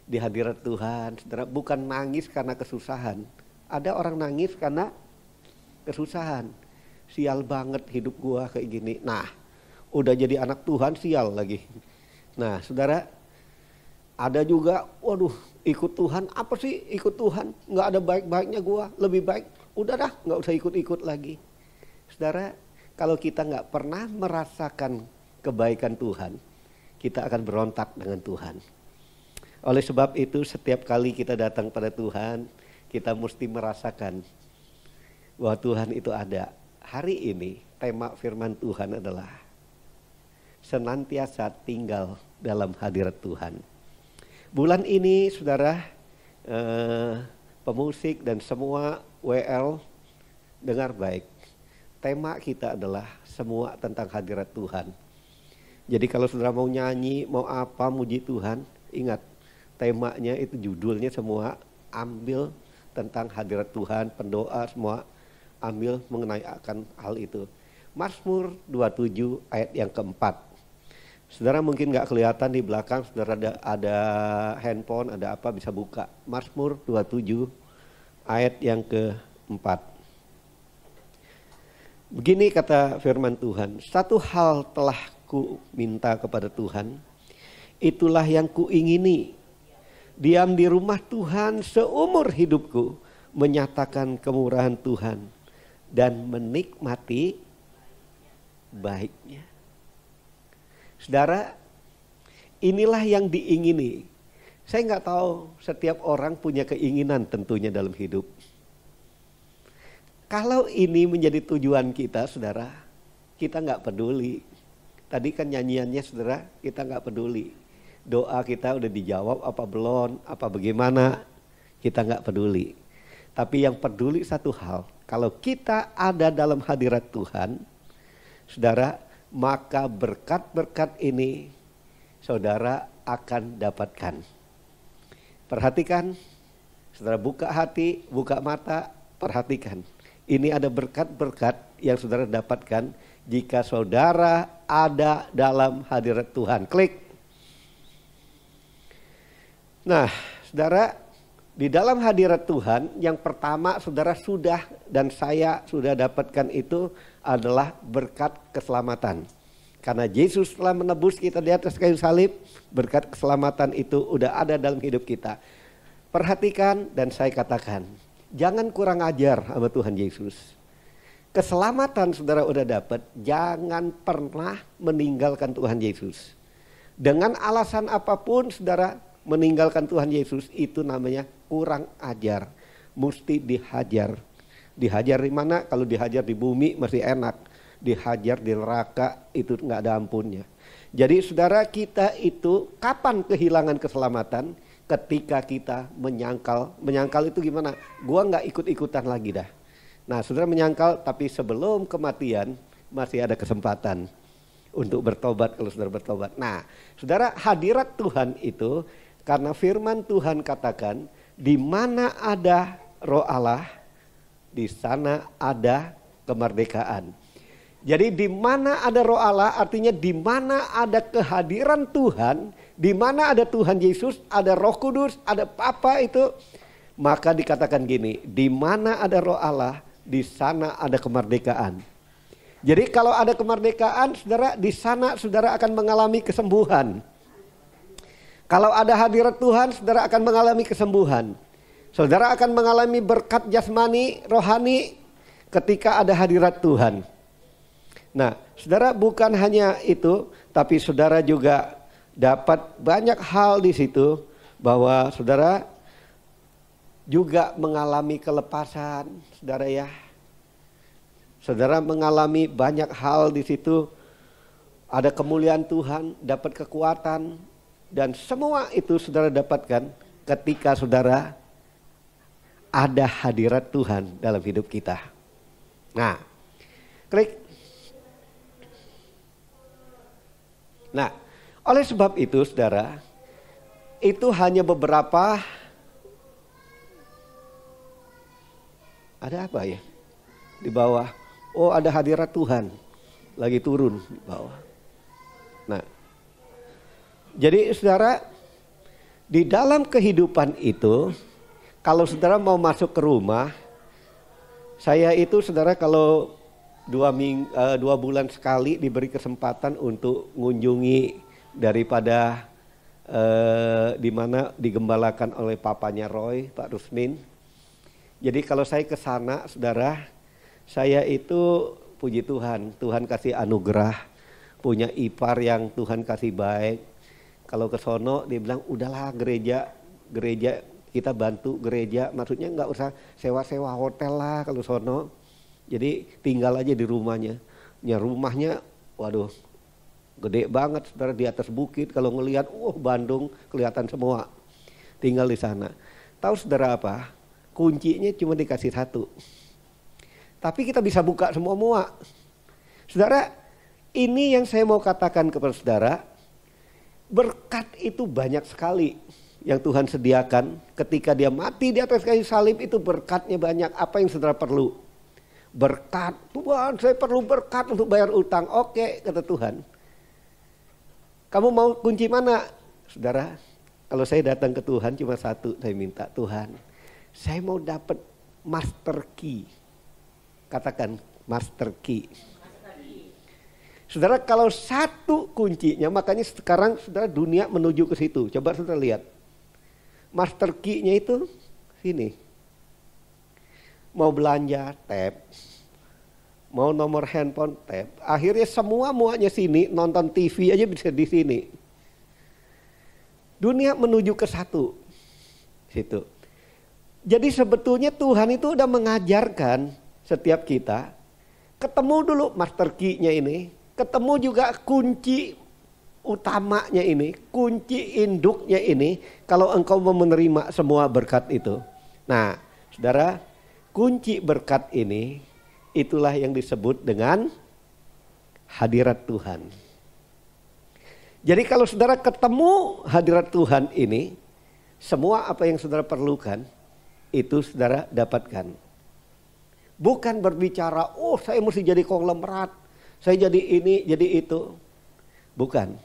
di hadirat Tuhan, saudara, bukan nangis karena kesusahan. Ada orang nangis karena kesusahan. Sial banget hidup gua kayak gini. Nah, udah jadi anak Tuhan sial lagi. Nah, saudara, ada juga, waduh, ikut Tuhan, apa sih ikut Tuhan? Nggak ada baik-baiknya gua, lebih baik udah dah nggak usah ikut-ikut lagi. Saudara, kalau kita nggak pernah merasakan kebaikan Tuhan, kita akan berontak dengan Tuhan. Oleh sebab itu, setiap kali kita datang pada Tuhan, kita mesti merasakan bahwa Tuhan itu ada. Hari ini tema firman Tuhan adalah senantiasa tinggal dalam hadirat Tuhan. Bulan ini saudara, pemusik dan semua WL dengar baik. Tema kita adalah semua tentang hadirat Tuhan. Jadi kalau saudara mau nyanyi, mau apa, muji Tuhan, ingat temanya itu, judulnya semua ambil tentang hadirat Tuhan, pendoa semua ambil mengenai akan hal itu. Mazmur 27 ayat yang keempat. Saudara mungkin gak kelihatan di belakang, saudara ada handphone, ada apa, bisa buka. Mazmur 27 ayat yang keempat. Begini kata firman Tuhan, satu hal telah ku minta kepada Tuhan, itulah yang ku ingini. Diam di rumah Tuhan seumur hidupku, menyatakan kemurahan Tuhan dan menikmati baiknya. Saudara, inilah yang diingini. Saya nggak tahu, setiap orang punya keinginan tentunya dalam hidup. Kalau ini menjadi tujuan kita, saudara, kita nggak peduli. Tadi kan nyanyiannya, saudara, kita nggak peduli. Doa kita udah dijawab apa belum, apa bagaimana, kita nggak peduli. Tapi yang peduli satu hal, kalau kita ada dalam hadirat Tuhan, saudara, maka berkat-berkat ini saudara akan dapatkan. Perhatikan, saudara, buka hati, buka mata, perhatikan. Ini ada berkat-berkat yang saudara dapatkan jika saudara ada dalam hadirat Tuhan. Klik. Nah, saudara, di dalam hadirat Tuhan yang pertama saudara sudah dan saya sudah dapatkan itu adalah berkat keselamatan. Karena Yesus telah menebus kita di atas kayu salib, berkat keselamatan itu udah ada dalam hidup kita. Perhatikan dan saya katakan, jangan kurang ajar sama Tuhan Yesus. Keselamatan saudara udah dapat, jangan pernah meninggalkan Tuhan Yesus. Dengan alasan apapun saudara meninggalkan Tuhan Yesus, itu namanya kurang ajar. Mesti dihajar. Dihajar di mana? Kalau dihajar di bumi masih enak. Dihajar di neraka itu nggak ada ampunnya. Jadi saudara, kita itu kapan kehilangan keselamatan? Ketika kita menyangkal. Menyangkal itu gimana? Gua nggak ikut-ikutan lagi dah. Nah, saudara menyangkal, tapi sebelum kematian masih ada kesempatan untuk bertobat kalau saudara bertobat. Nah, saudara, hadirat Tuhan itu karena firman Tuhan katakan, di mana ada Roh Allah, di sana ada kemerdekaan. Jadi di mana ada Roh Allah, artinya di mana ada kehadiran Tuhan, di mana ada Tuhan Yesus, ada Roh Kudus, ada apa itu, maka dikatakan gini, di mana ada Roh Allah, di sana ada kemerdekaan. Jadi kalau ada kemerdekaan, saudara, di sana saudara akan mengalami kesembuhan. Kalau ada hadirat Tuhan, saudara akan mengalami kesembuhan. Saudara akan mengalami berkat jasmani, rohani ketika ada hadirat Tuhan. Nah, saudara, bukan hanya itu, tapi saudara juga dapat banyak hal di situ, bahwa saudara juga mengalami kelepasan, saudara ya. Saudara mengalami banyak hal di situ, ada kemuliaan Tuhan, dapat kekuatan, dan semua itu saudara dapatkan ketika saudara ada hadirat Tuhan dalam hidup kita. Nah, klik. Nah, oleh sebab itu saudara, itu hanya beberapa, ada apa ya di bawah? Oh, ada hadirat Tuhan. lagi turun di bawah. Nah, jadi saudara, di dalam kehidupan itu, kalau saudara mau masuk ke rumah, saya itu saudara kalau 2 bulan sekali diberi kesempatan untuk mengunjungi daripada di mana digembalakan oleh papanya Roy, Pak Rusmin. Jadi kalau saya ke sana, saudara, saya itu puji Tuhan, Tuhan kasih anugerah, punya ipar yang Tuhan kasih baik. Kalau ke sono dia bilang udahlah gereja kita bantu gereja, maksudnya nggak usah sewa hotel lah kalau sono. Jadi tinggal aja di rumahnya. Ya rumahnya, waduh, gede banget saudara, di atas bukit. Kalau ngelihat, Bandung kelihatan semua. Tinggal di sana. Tahu saudara apa? Kuncinya cuma dikasih 1. Tapi kita bisa buka semua. Saudara, ini yang saya mau katakan kepada saudara. Berkat itu banyak sekali yang Tuhan sediakan. Ketika dia mati di atas kayu salib, itu berkatnya banyak. Apa yang saudara perlu? Berkat. Tuhan, saya perlu berkat untuk bayar utang. Oke, kata Tuhan. Kamu mau kunci mana? Saudara, kalau saya datang ke Tuhan cuma 1, saya minta, Tuhan, saya mau dapat master key. Katakan master key. Saudara, kalau 1 kuncinya, makanya sekarang saudara dunia menuju ke situ. Coba saudara lihat. Master key-nya itu sini. Mau belanja, tap. Mau nomor handphone, tap. Akhirnya muanya sini, nonton TV aja bisa di sini. Dunia menuju ke 1. Situ. Jadi sebetulnya Tuhan itu udah mengajarkan setiap kita, ketemu dulu master key-nya ini, ketemu juga kunci utamanya ini, kunci induknya ini, kalau engkau mau menerima semua berkat itu. Nah, saudara, kunci berkat ini, itulah yang disebut dengan hadirat Tuhan. Jadi kalau saudara ketemu hadirat Tuhan ini, semua apa yang saudara perlukan, itu saudara dapatkan. Bukan berbicara, saya mesti jadi konglomerat, saya jadi ini, jadi itu. Bukan.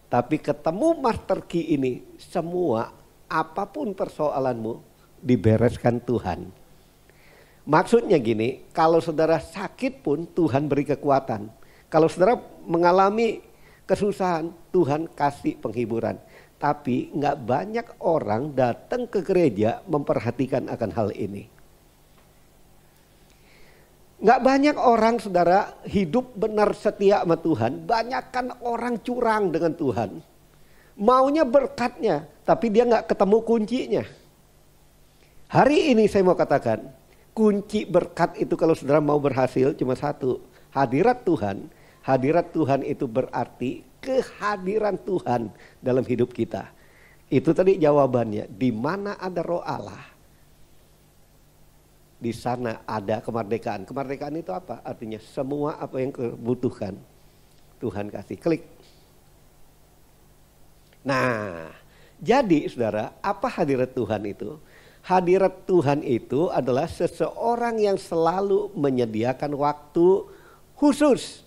Tapi ketemu master key ini, semua apapun persoalanmu dibereskan Tuhan. Maksudnya gini, kalau saudara sakit pun Tuhan beri kekuatan. Kalau saudara mengalami kesusahan, Tuhan kasih penghiburan. Tapi nggak banyak orang datang ke gereja memperhatikan akan hal ini. Nggak banyak orang saudara hidup benar setia sama Tuhan. Banyakkan orang curang dengan Tuhan. Maunya berkatnya, tapi dia nggak ketemu kuncinya. Hari ini saya mau katakan, kunci berkat itu kalau saudara mau berhasil cuma 1, hadirat Tuhan. Hadirat Tuhan itu berarti kehadiran Tuhan dalam hidup kita. Itu tadi jawabannya, di mana ada Roh Allah, di sana ada kemerdekaan. Kemerdekaan itu apa? Artinya semua apa yang kebutuhkan Tuhan kasih. Klik. Nah, jadi saudara, apa hadirat Tuhan itu? Hadirat Tuhan itu adalah seseorang yang selalu menyediakan waktu khusus.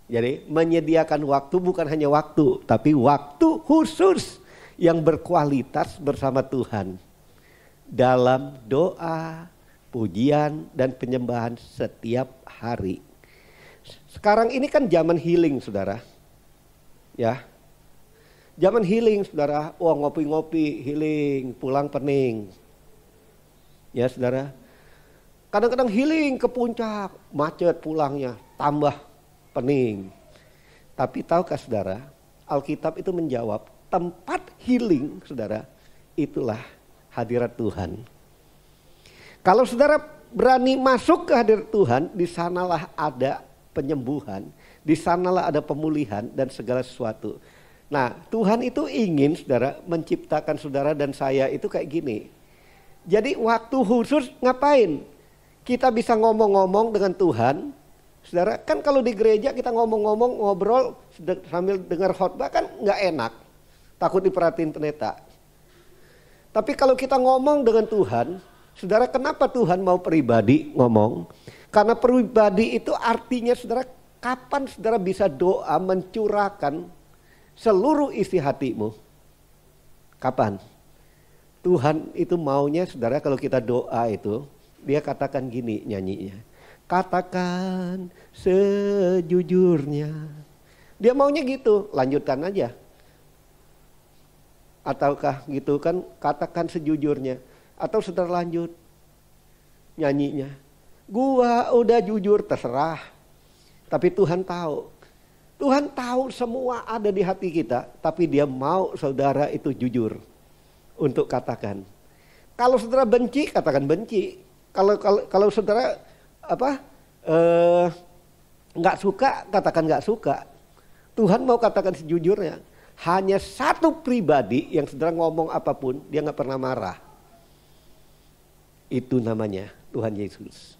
Jadi menyediakan waktu bukan hanya waktu, tapi waktu khusus yang berkualitas bersama Tuhan. Dalam doa, pujian, dan penyembahan setiap hari. Sekarang ini kan zaman healing saudara. Ya, zaman healing saudara. Ngopi-ngopi healing, pulang pening. Ya saudara. Kadang-kadang healing ke puncak, macet pulangnya, tambah pening. Tapi tahukah saudara, Alkitab itu menjawab, tempat healing saudara, itulah hadirat Tuhan. Kalau saudara berani masuk ke hadirat Tuhan, di sanalah ada penyembuhan, di sanalah ada pemulihan dan segala sesuatu. Nah, Tuhan itu ingin saudara menciptakan saudara dan saya itu kayak gini. Jadi waktu khusus ngapain? Kita bisa ngomong-ngomong dengan Tuhan. Saudara, kan kalau di gereja kita ngomong-ngomong, ngobrol sambil dengar khotbah kan nggak enak. Takut diperhatiin pendeta. Tapi kalau kita ngomong dengan Tuhan, saudara, kenapa Tuhan mau pribadi ngomong? Karena pribadi itu artinya saudara Kapan saudara bisa doa mencurahkan seluruh isi hatimu? Kapan? Tuhan itu maunya saudara kalau kita doa itu, dia katakan gini nyanyinya. Katakan sejujurnya. Dia maunya gitu, lanjutkan aja. Ataukah gitu kan, katakan sejujurnya. Atau saudara lanjut nyanyinya. Gua udah jujur, terserah. Tapi Tuhan tahu. Tuhan tahu semua ada di hati kita. Tapi dia mau saudara itu jujur. Untuk katakan. Kalau saudara benci, katakan benci. Kalau saudara nggak suka, katakan nggak suka. Tuhan mau katakan sejujurnya. Hanya satu pribadi yang saudara ngomong apapun, dia nggak pernah marah. Itu namanya Tuhan Yesus.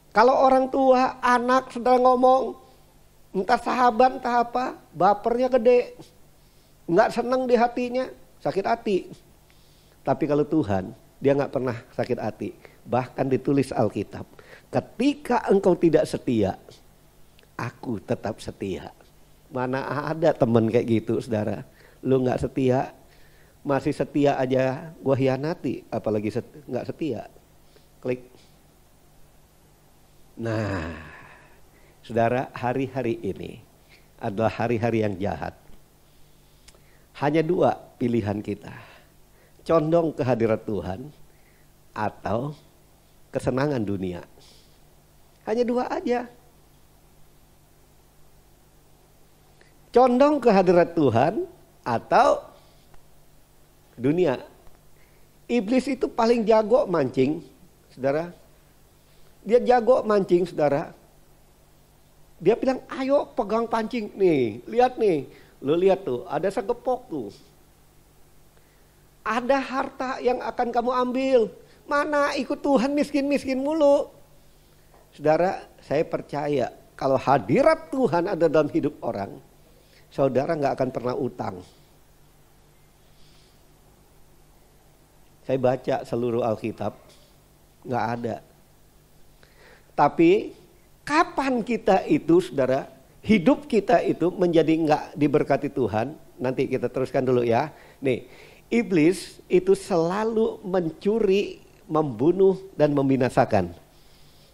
Kalau orang tua, anak saudara ngomong, entah sahabat, entah apa, bapernya gede. Nggak senang di hatinya, sakit hati. Tapi kalau Tuhan, dia nggak pernah sakit hati. Bahkan ditulis Alkitab, ketika engkau tidak setia, aku tetap setia. Mana ada teman kayak gitu saudara. Lu nggak setia, masih setia aja gua hianati. Apalagi nggak setia. Klik. Nah, saudara, hari-hari ini adalah hari-hari yang jahat. Hanya dua pilihan kita. Condong ke hadirat Tuhan atau kesenangan dunia. Hanya dua aja. Condong ke hadirat Tuhan atau dunia. Iblis itu paling jago mancing, saudara. Dia jago mancing, saudara. Dia bilang, ayo pegang pancing. Nih, lihat nih. Lu lihat tuh, ada segepok tuh. Ada harta yang akan kamu ambil. Mana ikut Tuhan miskin-miskin mulu. Saudara, saya percaya kalau hadirat Tuhan ada dalam hidup orang, saudara gak akan pernah utang. Saya baca seluruh Alkitab, gak ada. Tapi kapan kita itu saudara, hidup kita itu menjadi gak diberkati Tuhan. Nanti kita teruskan dulu ya. Nih, iblis itu selalu mencuri, membunuh dan membinasakan.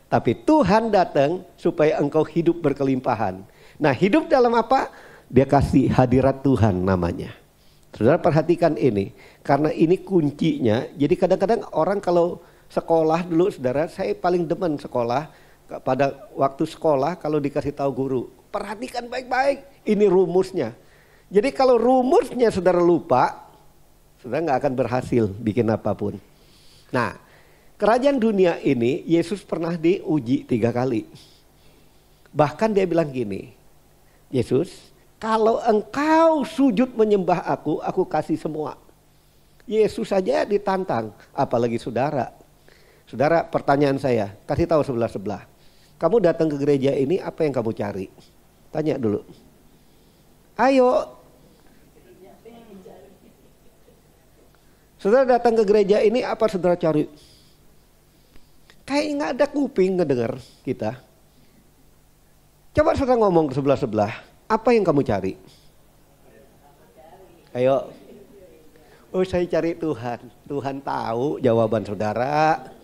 Tapi Tuhan datang supaya engkau hidup berkelimpahan. Nah, hidup dalam apa? Dia kasih hadirat Tuhan namanya. Saudara perhatikan ini, karena ini kuncinya. Jadi kadang-kadang orang kalau sekolah dulu saudara, saya paling demen sekolah. Pada waktu sekolah kalau dikasih tahu guru, perhatikan baik-baik, ini rumusnya. Jadi kalau rumusnya saudara lupa, saudara gak akan berhasil bikin apapun. Nah, kerajaan dunia ini Yesus pernah diuji 3 kali. Bahkan dia bilang gini, Yesus, kalau engkau sujud menyembah aku kasih semua. Yesus saja ditantang, apalagi saudara. Saudara, pertanyaan saya, kasih tahu sebelah-sebelah. Kamu datang ke gereja ini, apa yang kamu cari? Tanya dulu. Ayo. Saudara datang ke gereja ini, apa saudara cari? Kayak nggak ada kuping ngedengar kita. Coba saudara ngomong ke sebelah-sebelah, apa yang kamu cari? Ayo. Oh, saya cari Tuhan. Tuhan tahu jawaban saudara.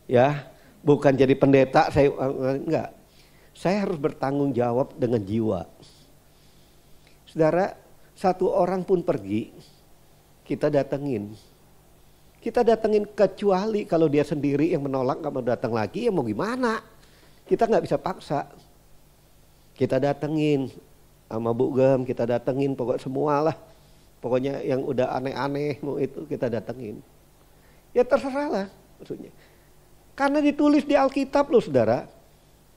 Ya, bukan jadi pendeta, saya enggak. Saya harus bertanggung jawab dengan jiwa. Saudara, satu orang pun pergi, kita datengin. Kita datengin kecuali kalau dia sendiri yang menolak gak mau datang lagi, ya mau gimana? Kita gak bisa paksa. Kita datengin sama Bu Gem, kita datengin pokok semua lah. Pokoknya yang udah aneh-aneh mau itu kita datengin. Ya terserah lah maksudnya. Karena ditulis di Alkitab loh saudara.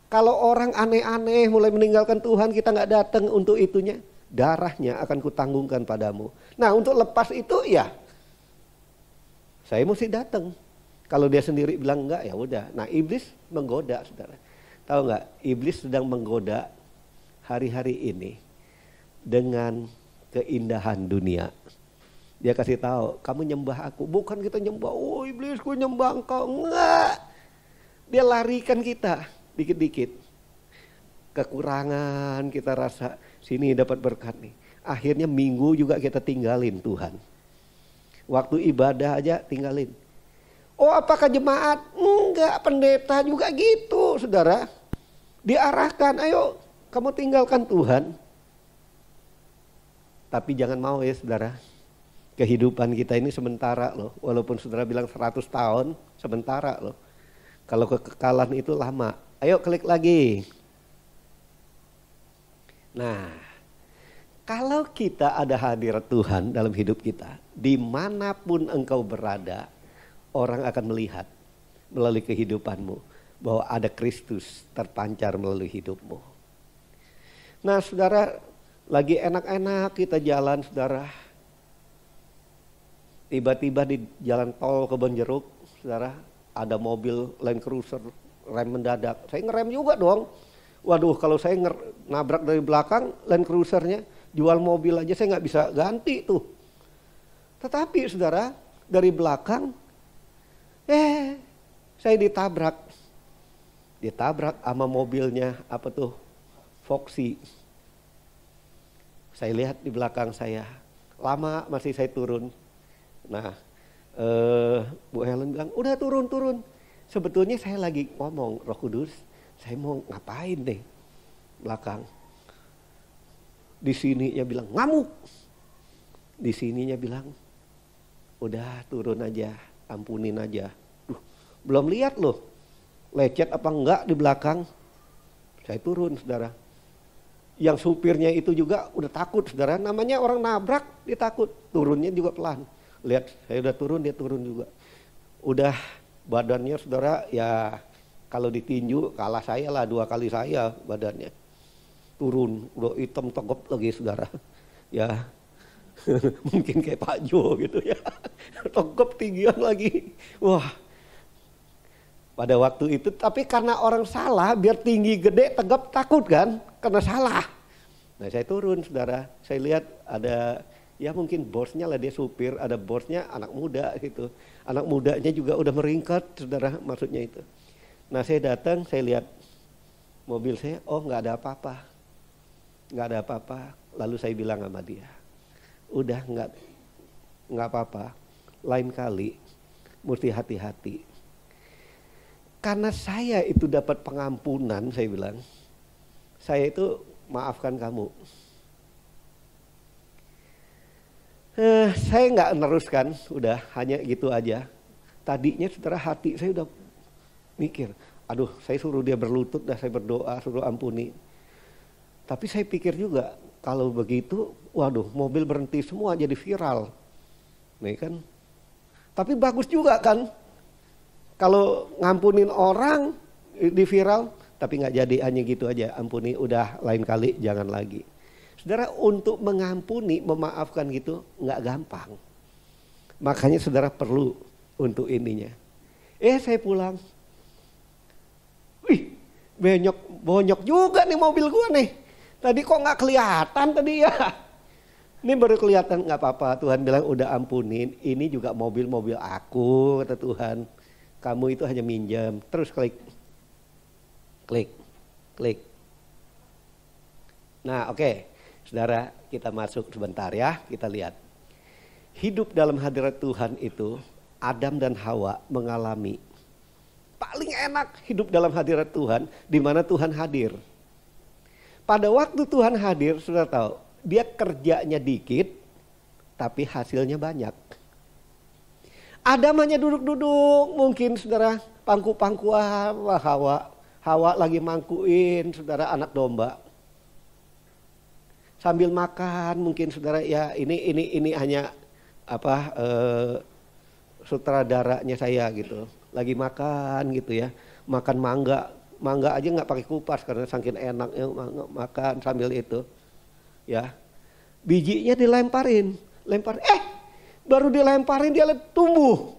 Kalau orang aneh-aneh mulai meninggalkan Tuhan, kita gak datang untuk itunya. Darahnya akan kutanggungan padamu. Nah untuk lepas itu ya saya mesti datang. Kalau dia sendiri bilang enggak, ya udah. Nah iblis menggoda saudara. Tahu nggak? Iblis sedang menggoda hari-hari ini dengan keindahan dunia. Dia kasih tahu, kamu nyembah aku. Bukan kita nyembah, oh iblis ku nyembah engkau. Enggak. Dia larikan kita dikit-dikit. kekurangan, kita rasa sini dapat berkat nih. Akhirnya minggu juga kita tinggalin Tuhan. Waktu ibadah aja tinggalin. Oh apakah jemaat? Enggak, pendeta juga gitu saudara. Diarahkan, ayo kamu tinggalkan Tuhan. Tapi jangan mau ya saudara. Kehidupan kita ini sementara loh. Walaupun saudara bilang 100 tahun, sementara loh. Kalau kekekalan itu lama. Ayo klik lagi. Nah, kalau kita ada hadirat Tuhan dalam hidup kita, dimanapun engkau berada, orang akan melihat melalui kehidupanmu bahwa ada Kristus terpancar melalui hidupmu. Nah saudara, lagi enak-enak kita jalan saudara. Tiba-tiba di jalan tol Kebonjeruk, saudara, ada mobil Land Cruiser rem mendadak. Saya ngerem juga dong. Waduh, kalau saya nabrak dari belakang Land Cruisernya, jual mobil aja saya nggak bisa ganti tuh. Tetapi saudara, dari belakang, saya ditabrak sama mobilnya apa tuh, Foxy. Saya lihat di belakang saya, lama masih saya turun. Nah, Bu Helen bilang, udah turun. Sebetulnya saya lagi ngomong, Roh Kudus, saya mau ngapain deh belakang. Di sininya bilang ngamuk. Di sininya bilang, udah turun aja, ampunin aja. Belum lihat loh, lecet apa enggak di belakang. Saya turun saudara. Yang supirnya itu juga udah takut saudara. Namanya orang nabrak, dia takut. Turunnya juga pelan. Lihat saya udah turun, dia turun juga. Udah badannya saudara ya kalau ditinju kalah saya lah, 2 kali saya badannya. Turun, udah hitam tegap lagi saudara. Ya mungkin kayak Pak Jo gitu ya. Tegap tinggian lagi. Wah. Pada waktu itu, tapi karena orang salah, biar tinggi gede tegap takut kan, karena salah. Nah saya turun saudara, saya lihat ada ya mungkin bosnya lah, dia supir, ada bosnya anak muda gitu. Anak mudanya juga udah meringkat saudara, maksudnya itu. Nah saya datang, saya lihat mobil saya, oh nggak ada apa-apa. Nggak ada apa-apa, lalu saya bilang sama dia, udah nggak apa-apa, lain kali mesti hati-hati. Karena saya itu dapat pengampunan, saya bilang, saya itu maafkan kamu. Saya nggak meneruskan, udah hanya gitu aja. Tadinya saudara hati saya udah mikir, aduh saya suruh dia berlutut, dah saya berdoa, suruh ampuni. Tapi saya pikir juga, kalau begitu, waduh mobil berhenti semua jadi viral. Nih kan, tapi bagus juga kan, kalau ngampunin orang di viral, tapi nggak jadi, hanya gitu aja, ampuni, udah lain kali jangan lagi. Saudara, untuk mengampuni, memaafkan gitu nggak gampang. Makanya saudara perlu untuk ininya. Saya pulang. Wih, bonyok juga nih mobil gua nih. Tadi kok nggak kelihatan tadi ya. Ini baru kelihatan, nggak apa-apa. Tuhan bilang udah ampunin. Ini juga mobil-mobil aku, kata Tuhan. Kamu itu hanya minjam. Terus klik. Nah oke. Saudara, kita masuk sebentar ya, kita lihat. Hidup dalam hadirat Tuhan itu, Adam dan Hawa mengalami paling enak hidup dalam hadirat Tuhan, di mana Tuhan hadir. Pada waktu Tuhan hadir, saudara tahu, dia kerjanya dikit, tapi hasilnya banyak. Adam hanya duduk-duduk, mungkin saudara, pangku-pangkuan, Hawa lagi mangkuin, saudara, anak domba. Sambil makan mungkin saudara ya ini hanya apa sutradaranya saya gitu, lagi makan gitu ya, makan mangga aja nggak pakai kupas karena saking enaknya makan sambil itu ya, bijinya dilemparin, baru dilemparin dia tumbuh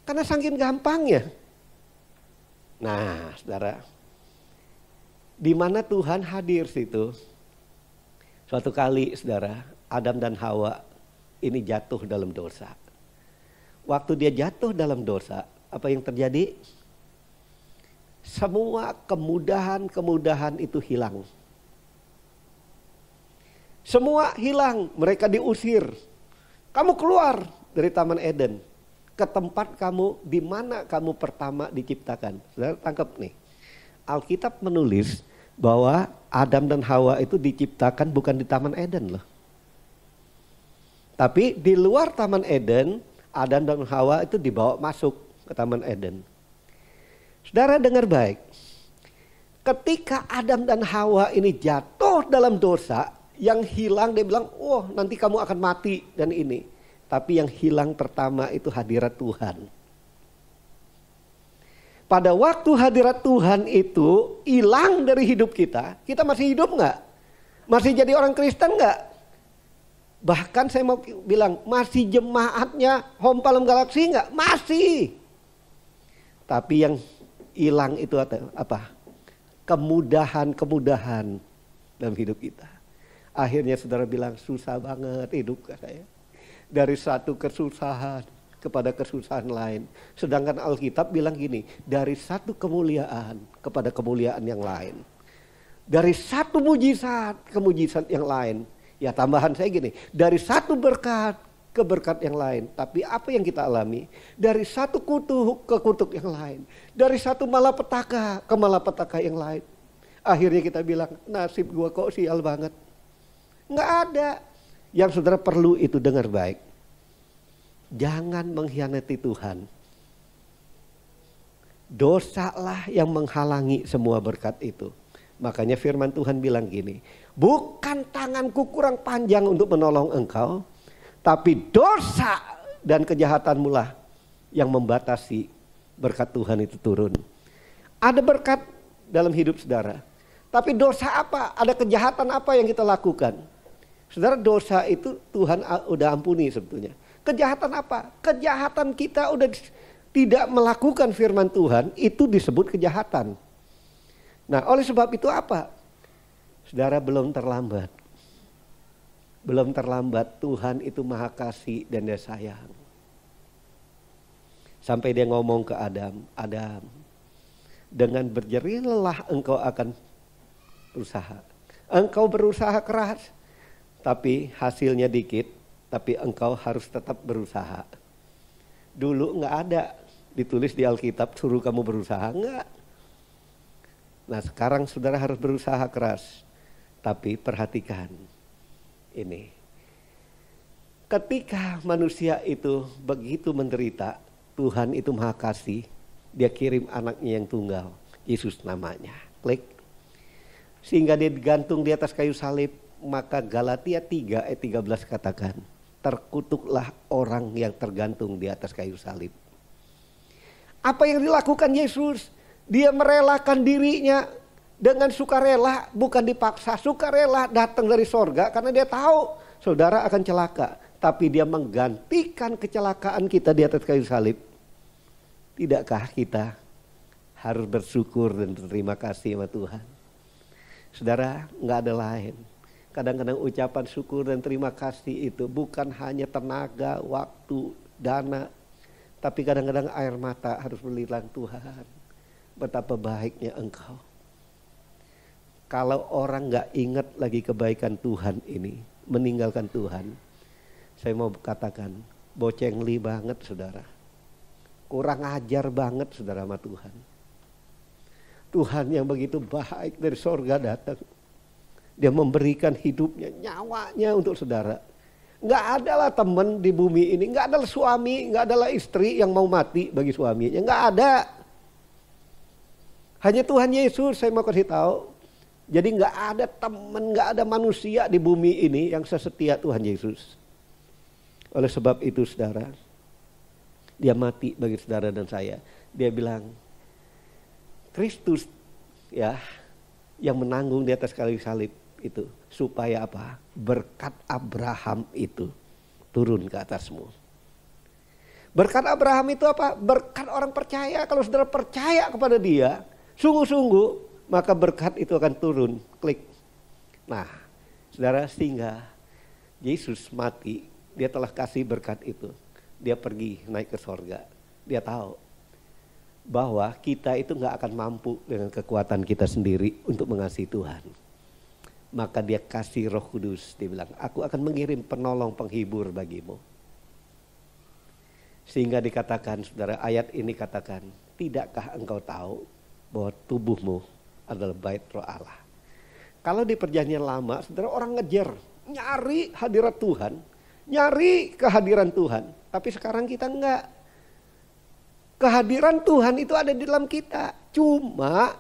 karena saking gampangnya. Nah saudara, di mana Tuhan hadir situ. Suatu kali saudara, Adam dan Hawa ini jatuh dalam dosa. Waktu dia jatuh dalam dosa, apa yang terjadi? semua kemudahan itu hilang. Semua hilang, mereka diusir. Kamu keluar dari Taman Eden ke tempat kamu di mana kamu pertama diciptakan. Saudara tangkap nih. Alkitab menulis bahwa Adam dan Hawa itu diciptakan bukan di Taman Eden loh. Tapi di luar Taman Eden, Adam dan Hawa itu dibawa masuk ke Taman Eden. Saudara dengar baik. Ketika Adam dan Hawa ini jatuh dalam dosa, yang hilang dia bilang, oh nanti kamu akan mati dan ini. Tapi yang hilang pertama itu hadirat Tuhan. Pada waktu hadirat Tuhan itu hilang dari hidup kita masih hidup nggak? Masih jadi orang Kristen nggak? Bahkan saya mau bilang, masih jemaatnya Home Palem Galaxy nggak? Masih. Tapi yang hilang itu apa? Kemudahan dalam hidup kita. Akhirnya saudara bilang, susah banget hidup saya. Dari satu kesusahan kepada kesusahan lain. Sedangkan Alkitab bilang gini, dari satu kemuliaan kepada kemuliaan yang lain. Dari satu mujizat ke mujizat yang lain. Ya tambahan saya gini, dari satu berkat ke berkat yang lain. Tapi apa yang kita alami? Dari satu kutuk ke kutuk yang lain. Dari satu malapetaka ke malapetaka yang lain. Akhirnya kita bilang, nasib gua kok sial banget. Nggak ada. Yang saudara perlu itu dengar baik. Jangan mengkhianati Tuhan. Dosalah yang menghalangi semua berkat itu. Makanya firman Tuhan bilang gini, bukan tanganku kurang panjang untuk menolong engkau, tapi dosa dan kejahatanmu lah yang membatasi berkat Tuhan itu turun. Ada berkat dalam hidup saudara, tapi dosa apa? Ada kejahatan apa yang kita lakukan? Saudara, dosa itu Tuhan udah ampuni sebetulnya. Kejahatan apa? Kejahatan kita udah tidak melakukan firman Tuhan, itu disebut kejahatan. Nah, oleh sebab itu apa? Saudara, belum terlambat. Belum terlambat, Tuhan itu maha kasih dan dia sayang. Sampai dia ngomong ke Adam, Adam, dengan berjerih lelah engkau akan berusaha. Engkau berusaha keras, tapi hasilnya dikit, tapi engkau harus tetap berusaha. Dulu nggak ada ditulis di Alkitab suruh kamu berusaha, enggak. Nah sekarang saudara harus berusaha keras. Tapi perhatikan ini. Ketika manusia itu begitu menderita, Tuhan itu maha kasih. Dia kirim anaknya yang tunggal, Yesus namanya. Klik. Sehingga dia digantung di atas kayu salib. Maka Galatia 3 ayat 13 katakan, terkutuklah orang yang tergantung di atas kayu salib. Apa yang dilakukan Yesus? Dia merelakan dirinya dengan sukarela, bukan dipaksa. Sukarela datang dari sorga karena dia tahu saudara akan celaka. Tapi dia menggantikan kecelakaan kita di atas kayu salib. Tidakkah kita harus bersyukur dan berterima kasih sama Tuhan? Saudara, nggak ada lain. Kadang-kadang ucapan syukur dan terima kasih itu bukan hanya tenaga, waktu, dana. Tapi kadang-kadang air mata harus berlilang, Tuhan. Betapa baiknya engkau. Kalau orang gak ingat lagi kebaikan Tuhan ini, meninggalkan Tuhan, saya mau katakan, bocengli banget saudara. Kurang ajar banget saudara sama Tuhan. Tuhan yang begitu baik dari sorga datang. Dia memberikan hidupnya, nyawanya untuk saudara. Gak adalah teman di bumi ini, gak adalah suami, gak adalah istri yang mau mati bagi suaminya, gak ada. Hanya Tuhan Yesus, saya mau kasih tahu. Jadi nggak ada teman, nggak ada manusia di bumi ini yang sesetia Tuhan Yesus. Oleh sebab itu saudara, dia mati bagi saudara dan saya. Dia bilang, Kristus ya yang menanggung di atas kayu salib itu supaya apa? Berkat Abraham itu turun ke atasmu. Berkat Abraham itu apa? Berkat orang percaya. Kalau saudara percaya kepada dia, sungguh-sungguh, maka berkat itu akan turun. Klik. Nah, saudara, sehingga Yesus mati, dia telah kasih berkat itu. Dia pergi naik ke sorga. Dia tahu bahwa kita itu nggak akan mampu dengan kekuatan kita sendiri untuk mengasihi Tuhan. Maka dia kasih Roh Kudus, dia bilang, aku akan mengirim penolong penghibur bagimu. Sehingga dikatakan, saudara, ayat ini katakan, tidakkah engkau tahu bahwa tubuhmu adalah bait Roh Allah. Kalau di perjanjian lama, saudara, orang ngejar, nyari hadirat Tuhan, nyari kehadiran Tuhan. Tapi sekarang kita enggak. Kehadiran Tuhan itu ada di dalam kita. Cuma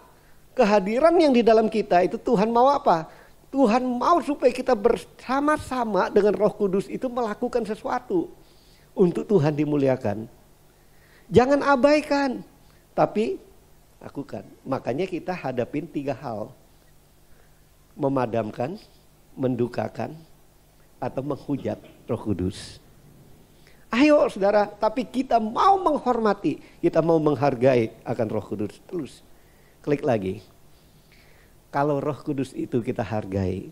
kehadiran yang di dalam kita itu Tuhan mau apa? Tuhan mau supaya kita bersama-sama dengan Roh Kudus itu melakukan sesuatu untuk Tuhan dimuliakan. Jangan abaikan, tapi lakukan. Makanya kita hadapin 3 hal. Memadamkan, mendukakan, atau menghujat Roh Kudus. Ayo saudara, tapi kita mau menghormati, kita mau menghargai akan Roh Kudus. Terus klik lagi. Kalau Roh Kudus itu kita hargai,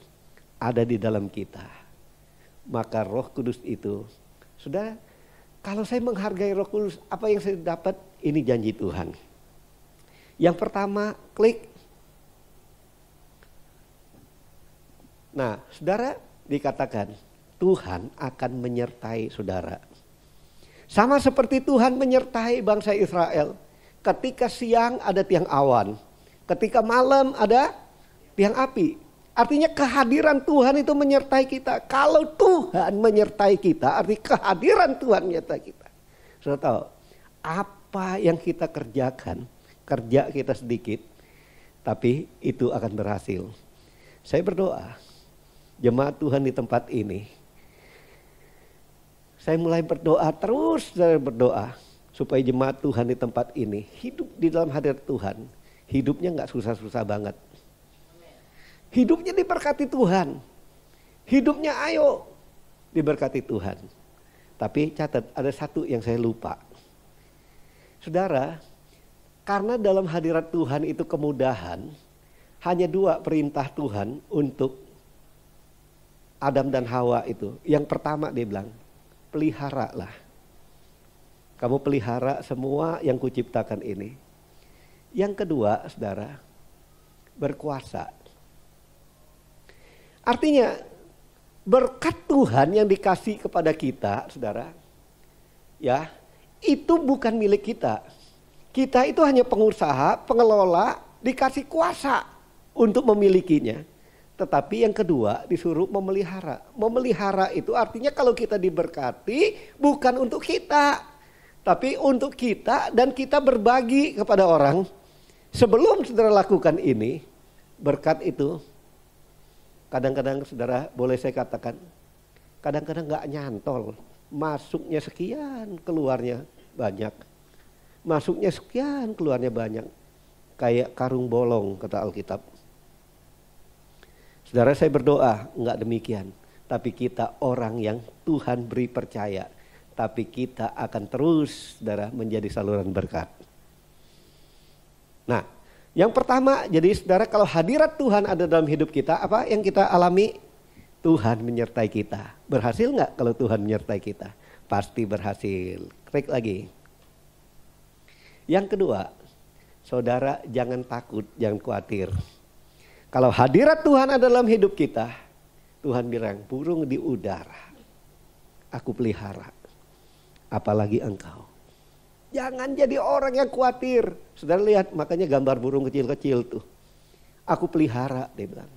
ada di dalam kita, maka Roh Kudus itu, sudah, kalau saya menghargai Roh Kudus, apa yang saya dapat? Ini janji Tuhan. Yang pertama, klik. Nah, saudara, dikatakan Tuhan akan menyertai saudara. Sama seperti Tuhan menyertai bangsa Israel. Ketika siang ada tiang awan, ketika malam ada tiang api. Artinya kehadiran Tuhan itu menyertai kita. Kalau Tuhan menyertai kita, arti kehadiran Tuhan menyertai kita. Sudah tahu, apa yang kita kerjakan, kerja kita sedikit, tapi itu akan berhasil. Saya berdoa, jemaat Tuhan di tempat ini, saya mulai berdoa, terus saya berdoa, supaya jemaat Tuhan di tempat ini hidup di dalam hadirat Tuhan. Hidupnya gak susah-susah banget. Hidupnya diberkati Tuhan. Hidupnya ayo diberkati Tuhan. Tapi catat, ada satu yang saya lupa. Saudara, karena dalam hadirat Tuhan itu kemudahan, hanya 2 perintah Tuhan untuk Adam dan Hawa itu. Yang pertama dia bilang, peliharalah. Kamu pelihara semua yang kuciptakan ini. Yang kedua, saudara, berkuasa. Artinya berkat Tuhan yang dikasih kepada kita, saudara, ya, itu bukan milik kita. Kita itu hanya pengusaha, pengelola, dikasih kuasa untuk memilikinya. Tetapi yang kedua disuruh memelihara. Memelihara itu artinya kalau kita diberkati bukan untuk kita, tapi untuk kita dan kita berbagi kepada orang. Sebelum saudara lakukan ini, berkat itu kadang-kadang saudara boleh saya katakan, kadang-kadang gak nyantol. Masuknya sekian, keluarnya banyak. Masuknya sekian, keluarnya banyak. Kayak karung bolong kata Alkitab. Saudara, saya berdoa enggak demikian. Tapi kita orang yang Tuhan beri percaya. Tapi kita akan terus, saudara, menjadi saluran berkat. Nah, yang pertama, jadi saudara, kalau hadirat Tuhan ada dalam hidup kita, apa yang kita alami? Tuhan menyertai kita. Berhasil enggak kalau Tuhan menyertai kita? Pasti berhasil. Klik lagi. Yang kedua, saudara, jangan takut, jangan khawatir. Kalau hadirat Tuhan ada dalam hidup kita, Tuhan bilang, burung di udara, aku pelihara. Apalagi engkau. Jangan jadi orang yang khawatir. Saudara lihat, makanya gambar burung kecil-kecil tuh. Aku pelihara, dia bilang.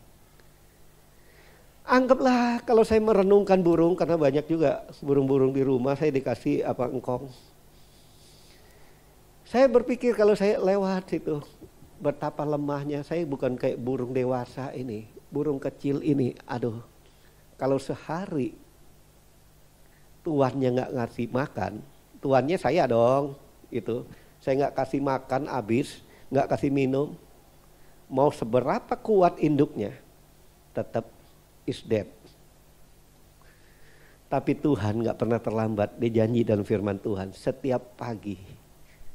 Anggaplah kalau saya merenungkan burung, karena banyak juga burung-burung di rumah, saya dikasih engkong. Saya berpikir kalau saya lewat situ, betapa lemahnya, saya bukan kayak burung dewasa ini, burung kecil ini, aduh. Kalau sehari tuannya gak ngasih makan, tuannya saya dong, itu. Saya gak kasih makan habis, gak kasih minum. Mau seberapa kuat induknya, tetap is dead. Tapi Tuhan gak pernah terlambat, dia janji dalam firman Tuhan, setiap pagi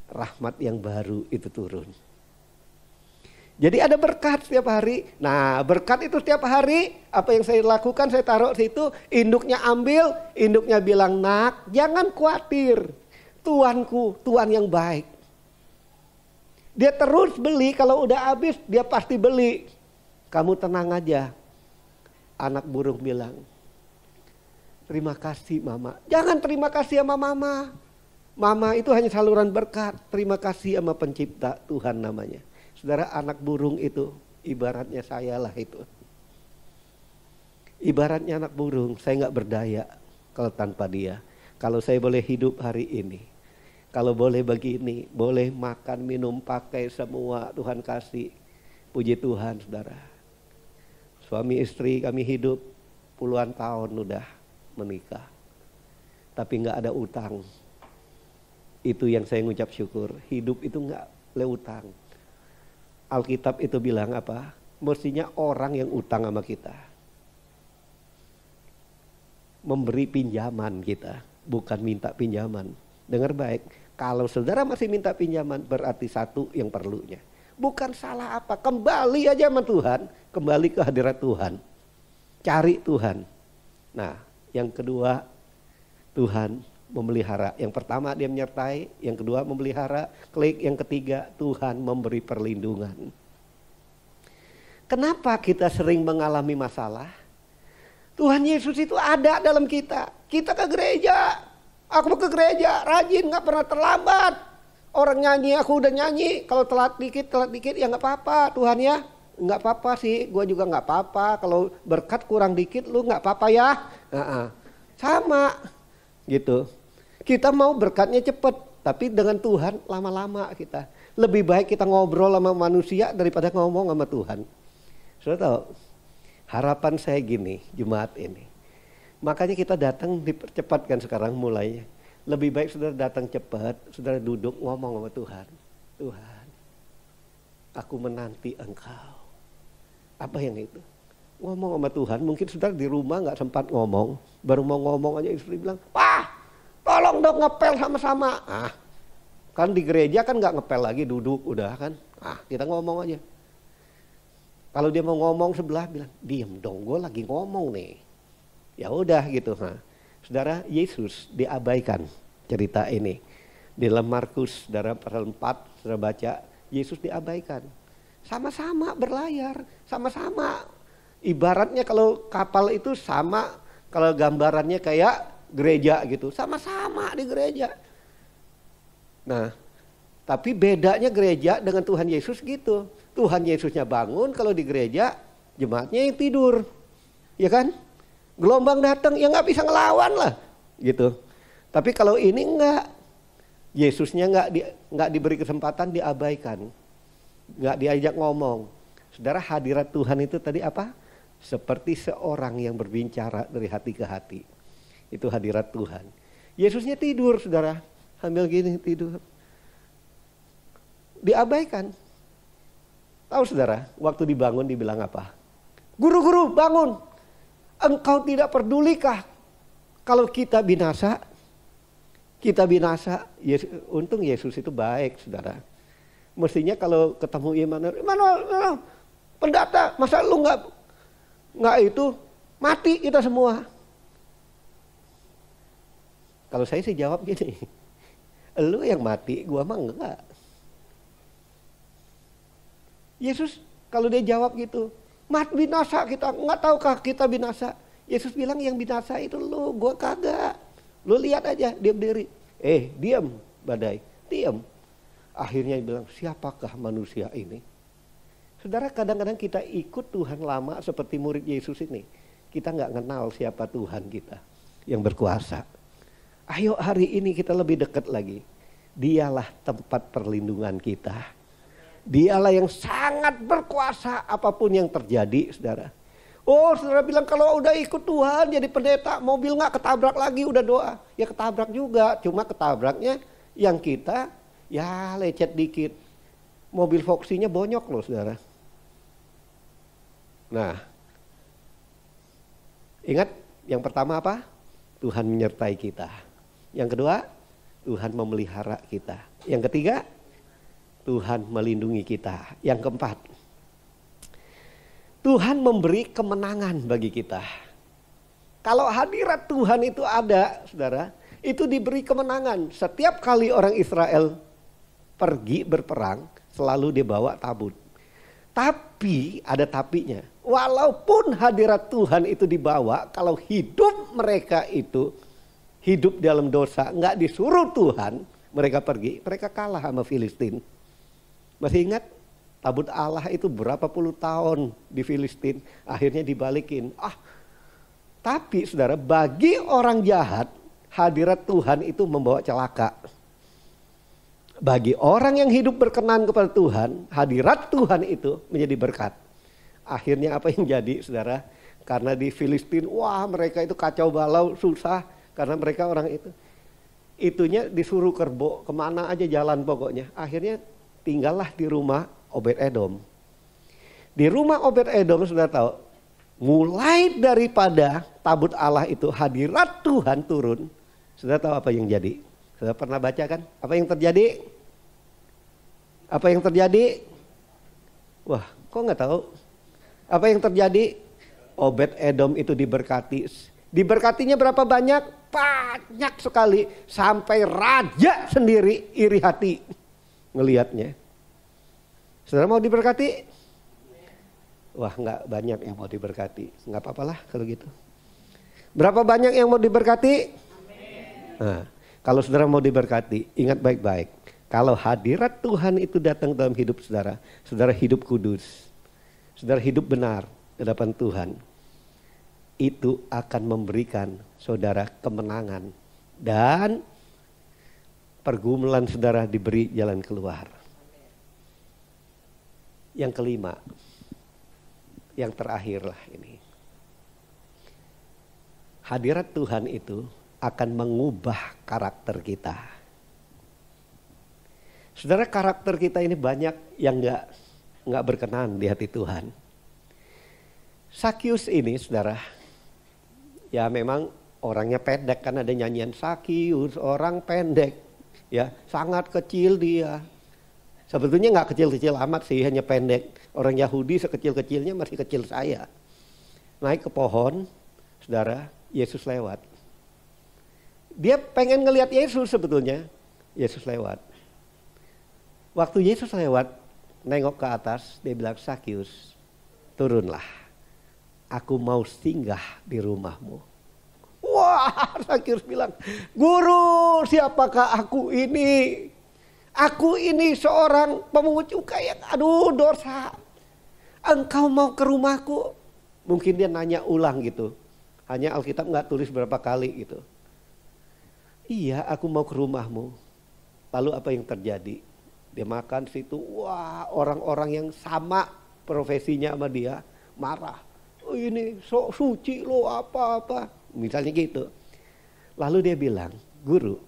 rahmat yang baru itu turun. Jadi ada berkat setiap hari. Nah, berkat itu setiap hari, apa yang saya lakukan, saya taruh situ, induknya ambil, induknya bilang, nak, jangan khawatir. Tuanku, Tuhan yang baik. Dia terus beli, kalau udah habis dia pasti beli. Kamu tenang aja. Anak burung bilang, terima kasih mama. Jangan terima kasih sama mama. Mama itu hanya saluran berkat. Terima kasih sama pencipta, Tuhan namanya. Saudara, anak burung itu ibaratnya saya lah itu. Ibaratnya anak burung, saya gak berdaya kalau tanpa dia. Kalau saya boleh hidup hari ini, kalau boleh begini, boleh makan, minum, pakai semua Tuhan kasih. Puji Tuhan saudara. Suami istri kami hidup puluhan tahun udah menikah. Tapi gak ada utang. Itu yang saya ngucap syukur. Hidup itu gak oleh utang. Alkitab itu bilang apa? Mestinya orang yang utang sama kita memberi pinjaman kita, bukan minta pinjaman. Dengar baik, kalau saudara masih minta pinjaman berarti satu yang perlunya. Bukan salah apa, kembali aja sama Tuhan, kembali ke hadirat Tuhan. Cari Tuhan. Nah, yang kedua, Tuhan memelihara. Yang pertama dia menyertai, yang kedua memelihara, klik yang ketiga Tuhan memberi perlindungan. Kenapa kita sering mengalami masalah? Tuhan Yesus itu ada dalam kita. Kita ke gereja, aku ke gereja rajin, gak pernah terlambat. Orang nyanyi, aku udah nyanyi. Kalau telat dikit ya gak apa-apa Tuhan ya. Gak apa-apa sih, gue juga gak apa-apa. Kalau berkat kurang dikit lu gak apa-apa ya. Sama gitu. Kita mau berkatnya cepet, tapi dengan Tuhan lama-lama kita. Lebih baik kita ngobrol sama manusia daripada ngomong sama Tuhan. Sudah tahu? Harapan saya gini, Jumat ini. Makanya kita datang dipercepatkan sekarang mulainya. Lebih baik saudara datang cepat, saudara duduk ngomong sama Tuhan. Tuhan, aku menanti Engkau. Apa yang itu? Ngomong sama Tuhan, mungkin saudara di rumah gak sempat ngomong. Baru mau ngomong aja istri bilang, Wah, tolong dong ngepel sama-sama. Kan di gereja kan gak ngepel lagi, duduk udah kan. Kita ngomong aja. Kalau dia mau ngomong sebelah bilang, diem dong, gue lagi ngomong nih. Ya udah gitu. Saudara, Yesus diabaikan cerita ini. Di dalam Markus, saudara pasal 4, saudara baca, Yesus diabaikan. Sama-sama berlayar, sama-sama. Ibaratnya kalau kapal itu sama, kalau gambarannya kayak gereja gitu. Sama-sama di gereja. Nah, tapi bedanya gereja dengan Tuhan Yesus gitu. Tuhan Yesusnya bangun, kalau di gereja jemaatnya yang tidur. Ya kan? Gelombang datang, ya gak bisa ngelawan lah. Gitu. Tapi kalau ini enggak. Yesusnya enggak diberi kesempatan, diabaikan. Enggak diajak ngomong. Saudara, hadirat Tuhan itu tadi apa? Seperti seorang yang berbicara dari hati ke hati. Itu hadirat Tuhan. Yesusnya tidur, saudara. Sambil gini tidur. Diabaikan. Tahu saudara, waktu dibangun dibilang apa? Guru-guru bangun. Engkau tidak pedulikah kalau kita binasa? Kita binasa. Untung Yesus itu baik saudara. Mestinya kalau ketemu Immanuel, pendata, masa lu nggak itu mati kita semua. Kalau saya sih jawab gini, lu yang mati, gua mah enggak. Yesus kalau dia jawab gitu, binasa kita, nggak tahukah kita binasa? Yesus bilang yang binasa itu lu, gua kagak. Lu lihat aja dia berdiri, diam badai, diam. Akhirnya dia bilang, siapakah manusia ini? Saudara, kadang-kadang kita ikut Tuhan lama seperti murid Yesus ini. Kita nggak kenal siapa Tuhan kita yang berkuasa. Ayo hari ini kita lebih dekat lagi. Dialah tempat perlindungan kita. Dialah yang sangat berkuasa apapun yang terjadi, saudara. Oh, saudara bilang kalau udah ikut Tuhan jadi pendeta, mobil gak ketabrak lagi, udah doa. Ya ketabrak juga, cuma ketabraknya yang kita ya lecet dikit. Mobil Foxy-nya bonyok loh, saudara. Nah, ingat yang pertama apa? Tuhan menyertai kita. Yang kedua, Tuhan memelihara kita. Yang ketiga, Tuhan melindungi kita. Yang keempat, Tuhan memberi kemenangan bagi kita. Kalau hadirat Tuhan itu ada, saudara, itu diberi kemenangan. Setiap kali orang Israel pergi berperang, selalu dibawa tabut. Tapi ada tapinya. Walaupun hadirat Tuhan itu dibawa, kalau hidup mereka itu hidup dalam dosa, nggak disuruh Tuhan, mereka pergi, mereka kalah sama Filistin. Masih ingat? Tabut Allah itu berapa puluh tahun di Filistin, akhirnya dibalikin. Tapi saudara, bagi orang jahat, hadirat Tuhan itu membawa celaka. Bagi orang yang hidup berkenan kepada Tuhan, hadirat Tuhan itu menjadi berkat. Akhirnya apa yang jadi, saudara? Karena di Filistin, mereka itu kacau balau, susah. Karena mereka orang itu. Itunya disuruh kemana aja jalan pokoknya. Akhirnya tinggallah di rumah Obed-Edom. Di rumah Obed-Edom sudah tahu, mulai daripada tabut Allah itu hadirat Tuhan turun, sudah tahu apa yang jadi? Sudah pernah baca kan? Apa yang terjadi? Apa yang terjadi? Wah, kok nggak tahu? Apa yang terjadi? Obed-Edom itu diberkati. Diberkatinya berapa banyak? Banyak sekali. Sampai raja sendiri iri hati ngelihatnya. Saudara mau diberkati? Wah, nggak banyak yang mau diberkati. Nggak apa-apalah kalau gitu. Berapa banyak yang mau diberkati? Nah, kalau saudara mau diberkati, ingat baik-baik. Kalau hadirat Tuhan itu datang dalam hidup saudara, saudara hidup kudus, saudara hidup benar di hadapan Tuhan, itu akan memberikan saudara kemenangan dan pergumulan saudara diberi jalan keluar. Yang kelima, yang terakhir lah ini. Hadirat Tuhan itu akan mengubah karakter kita. Saudara, karakter kita ini banyak yang nggak berkenan di hati Tuhan. Sakius ini, saudara, ya memang orangnya pendek, kan ada nyanyian Sakius, orang pendek, ya sangat kecil dia. Sebetulnya nggak kecil-kecil amat sih, hanya pendek. Orang Yahudi sekecil-kecilnya masih kecil saya. Naik ke pohon, saudara, Yesus lewat. Dia pengen ngelihat Yesus sebetulnya. Yesus lewat. Waktu Yesus lewat, nengok ke atas, dia bilang, Sakius, turunlah. Aku mau singgah di rumahmu. Wah, Sakius bilang, Guru, siapakah aku ini? Aku ini seorang pemungut cukai yang dosa. Engkau mau ke rumahku? Mungkin dia nanya ulang gitu. Hanya Alkitab nggak tulis berapa kali gitu. Iya, aku mau ke rumahmu. Lalu apa yang terjadi? Dia makan situ. Wah, orang-orang yang sama profesinya sama dia marah. Oh, ini sok suci lo apa-apa. Misalnya gitu. Lalu dia bilang, Guru,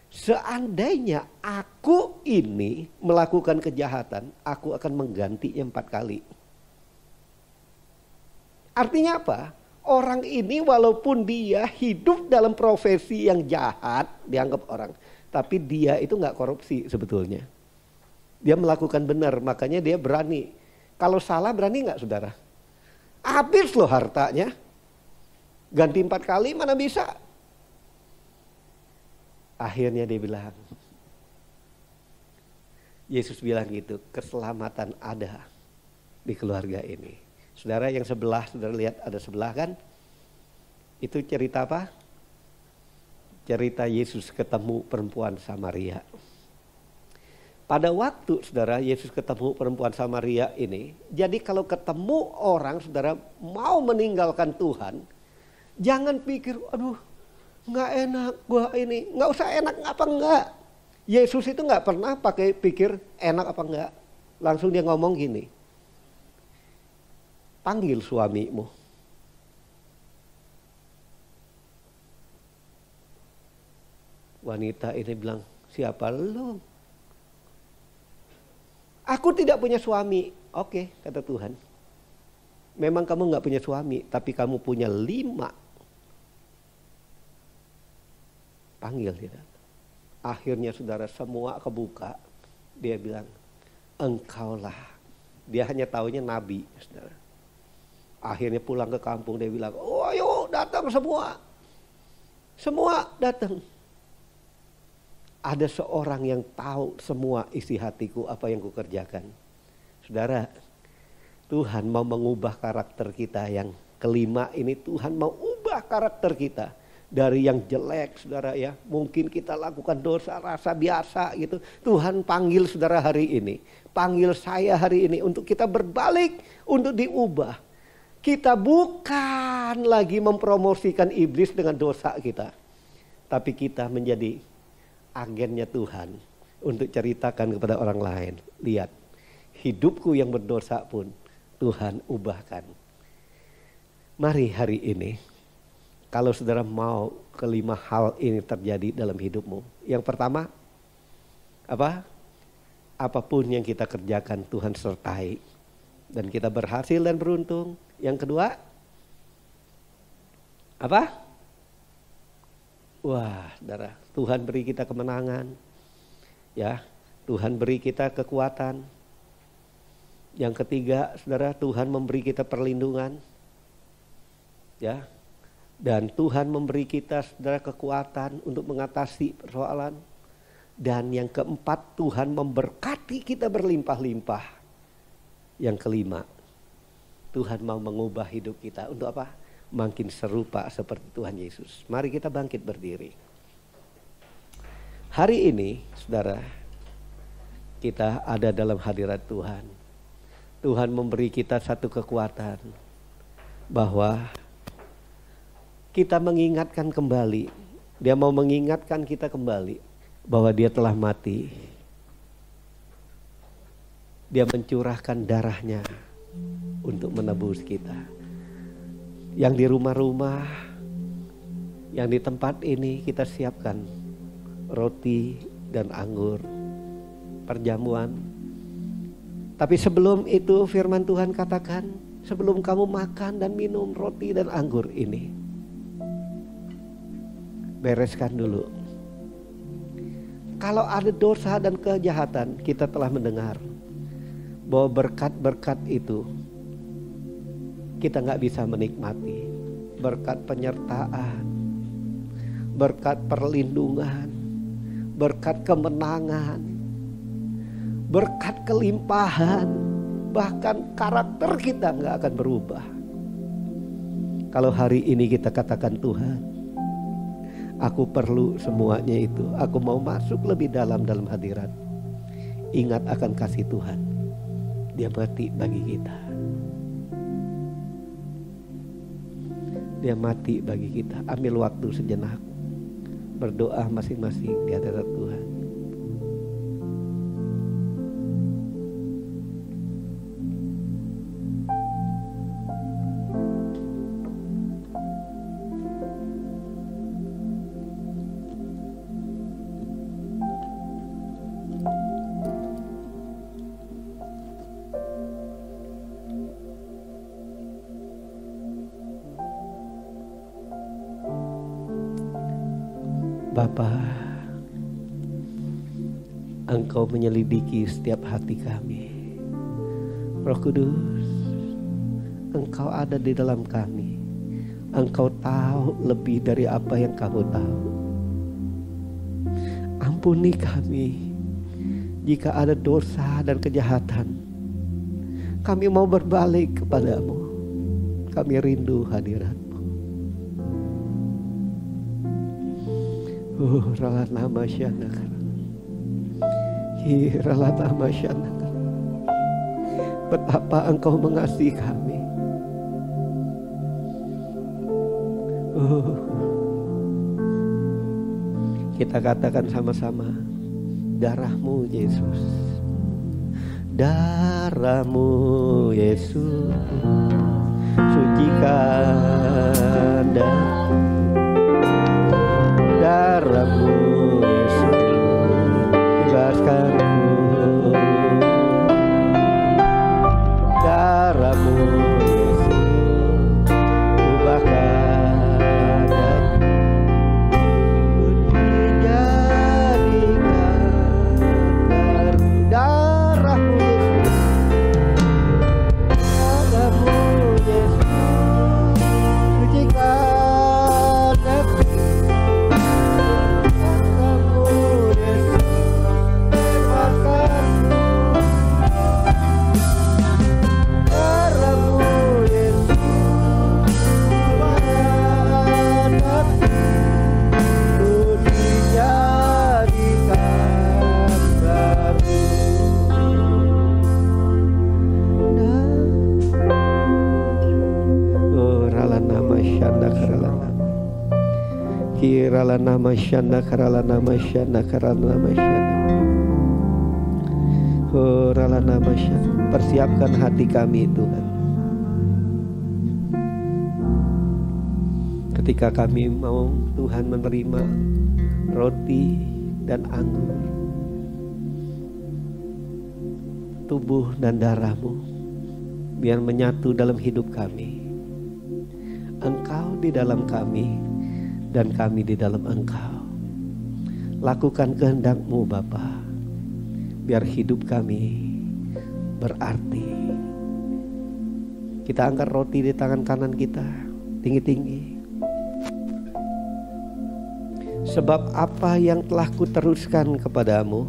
seandainya aku ini melakukan kejahatan, aku akan menggantinya 4 kali. Artinya apa? Orang ini walaupun dia hidup dalam profesi yang jahat, dianggap orang, tapi dia itu nggak korupsi sebetulnya. Dia melakukan benar, makanya dia berani. Kalau salah berani nggak, saudara? Habis loh hartanya. Ganti 4 kali mana bisa? Akhirnya dia bilang, Yesus bilang gitu, keselamatan ada di keluarga ini. Saudara yang sebelah, saudara lihat ada sebelah kan? Itu cerita apa? Cerita Yesus ketemu perempuan Samaria. Pada waktu saudara Yesus ketemu perempuan Samaria ini, jadi kalau ketemu orang saudara mau meninggalkan Tuhan, jangan pikir, aduh, nggak enak gua ini, nggak usah enak apa enggak. Yesus itu nggak pernah pakai pikir enak apa enggak. Langsung dia ngomong gini, panggil suamimu. Wanita ini bilang, siapa lu? Aku tidak punya suami. Oke, kata Tuhan. Memang kamu nggak punya suami, tapi kamu punya 5. Panggil dia. Akhirnya saudara semua kebuka. Dia bilang, engkaulah. Dia hanya taunya nabi, saudara. Akhirnya pulang ke kampung, dia bilang, oh ayo datang semua. Semua datang. ada seorang yang tahu semua isi hatiku, apa yang kukerjakan. Saudara, Tuhan mau mengubah karakter kita. Yang kelima ini, Tuhan mau ubah karakter kita. Dari yang jelek, saudara ya, mungkin kita lakukan dosa rasa biasa gitu. Tuhan panggil saudara hari ini, panggil saya hari ini untuk kita berbalik, untuk diubah. Kita bukan lagi mempromosikan iblis dengan dosa kita, tapi kita menjadi agennya Tuhan untuk ceritakan kepada orang lain. Lihat, hidupku yang berdosa pun Tuhan ubahkan. Mari hari ini, kalau saudara mau kelima hal ini terjadi dalam hidupmu. Yang pertama, apa? Apapun yang kita kerjakan Tuhan sertai. Dan kita berhasil dan beruntung. Yang kedua, apa? Wah, saudara, Tuhan beri kita kemenangan. Ya, Tuhan beri kita kekuatan. Yang ketiga, saudara, Tuhan memberi kita perlindungan. Ya. Dan Tuhan memberi kita, saudara, kekuatan untuk mengatasi persoalan. Dan yang keempat, Tuhan memberkati kita berlimpah-limpah. Yang kelima, Tuhan mau mengubah hidup kita untuk apa? Makin serupa seperti Tuhan Yesus. Mari kita bangkit berdiri. Hari ini, saudara, kita ada dalam hadirat Tuhan. Tuhan memberi kita satu kekuatan bahwa kita mengingatkan kembali, dia mau mengingatkan kita kembali bahwa dia telah mati. Dia mencurahkan darahnya untuk menebus kita. Yang di rumah-rumah, yang di tempat ini kita siapkan roti dan anggur, perjamuan. Tapi sebelum itu firman Tuhan katakan, sebelum kamu makan dan minum roti dan anggur ini, bereskan dulu. Kalau ada dosa dan kejahatan, kita telah mendengar bahwa berkat-berkat itu kita gak bisa menikmati. Berkat penyertaan, berkat perlindungan, berkat kemenangan, berkat kelimpahan, bahkan karakter kita gak akan berubah. Kalau hari ini kita katakan, Tuhan, aku perlu semuanya itu. Aku mau masuk lebih dalam hadirat. Ingat akan kasih Tuhan. Dia mati bagi kita. Dia mati bagi kita. Ambil waktu sejenak. Berdoa masing-masing di hadirat Tuhan. Bapa, Engkau menyelidiki setiap hati kami. Roh Kudus, Engkau ada di dalam kami. Engkau tahu lebih dari apa yang kami tahu. Ampuni kami jika ada dosa dan kejahatan. Kami mau berbalik kepadamu. Kami rindu hadirat. Ralat nama syanakar, ralat nama syanakar. Betapa Engkau mengasihi kami. Kita katakan sama-sama, darah-Mu Yesus, darah-Mu Yesus, sucikan darah-Mu Yesus, bebaskanku. Darah-Mu Yesus, ubahkan aku dijadikan darah-Mu Yesus, darah-Mu Yesus, sucikan Karalana masyana, karalana masyana, karalana masyana. Karalana masyana. Persiapkan hati kami Tuhan. Ketika kami mau Tuhan menerima roti dan anggur, tubuh dan darah-Mu, biar menyatu dalam hidup kami. Engkau di dalam kami dan kami di dalam Engkau. Lakukan kehendak-Mu Bapa, biar hidup kami berarti. Kita angkat roti di tangan kanan kita tinggi-tinggi. Sebab apa yang telah kuteruskan kepadamu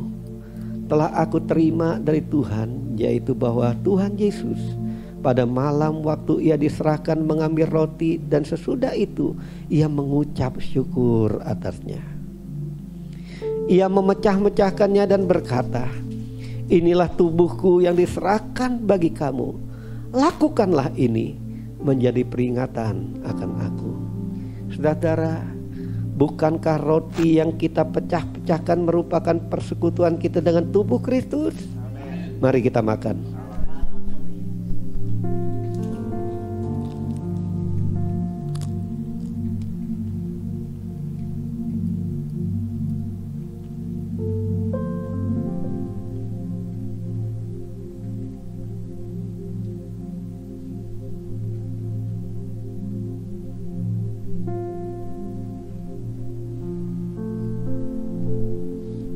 telah aku terima dari Tuhan, yaitu bahwa Tuhan Yesus pada malam waktu ia diserahkan mengambil roti, dan sesudah itu ia mengucap syukur atasnya. Ia memecah-mecahkannya dan berkata, inilah tubuhku yang diserahkan bagi kamu. Lakukanlah ini menjadi peringatan akan aku. Saudara, bukankah roti yang kita pecah-pecahkan merupakan persekutuan kita dengan tubuh Kristus? Mari kita makan.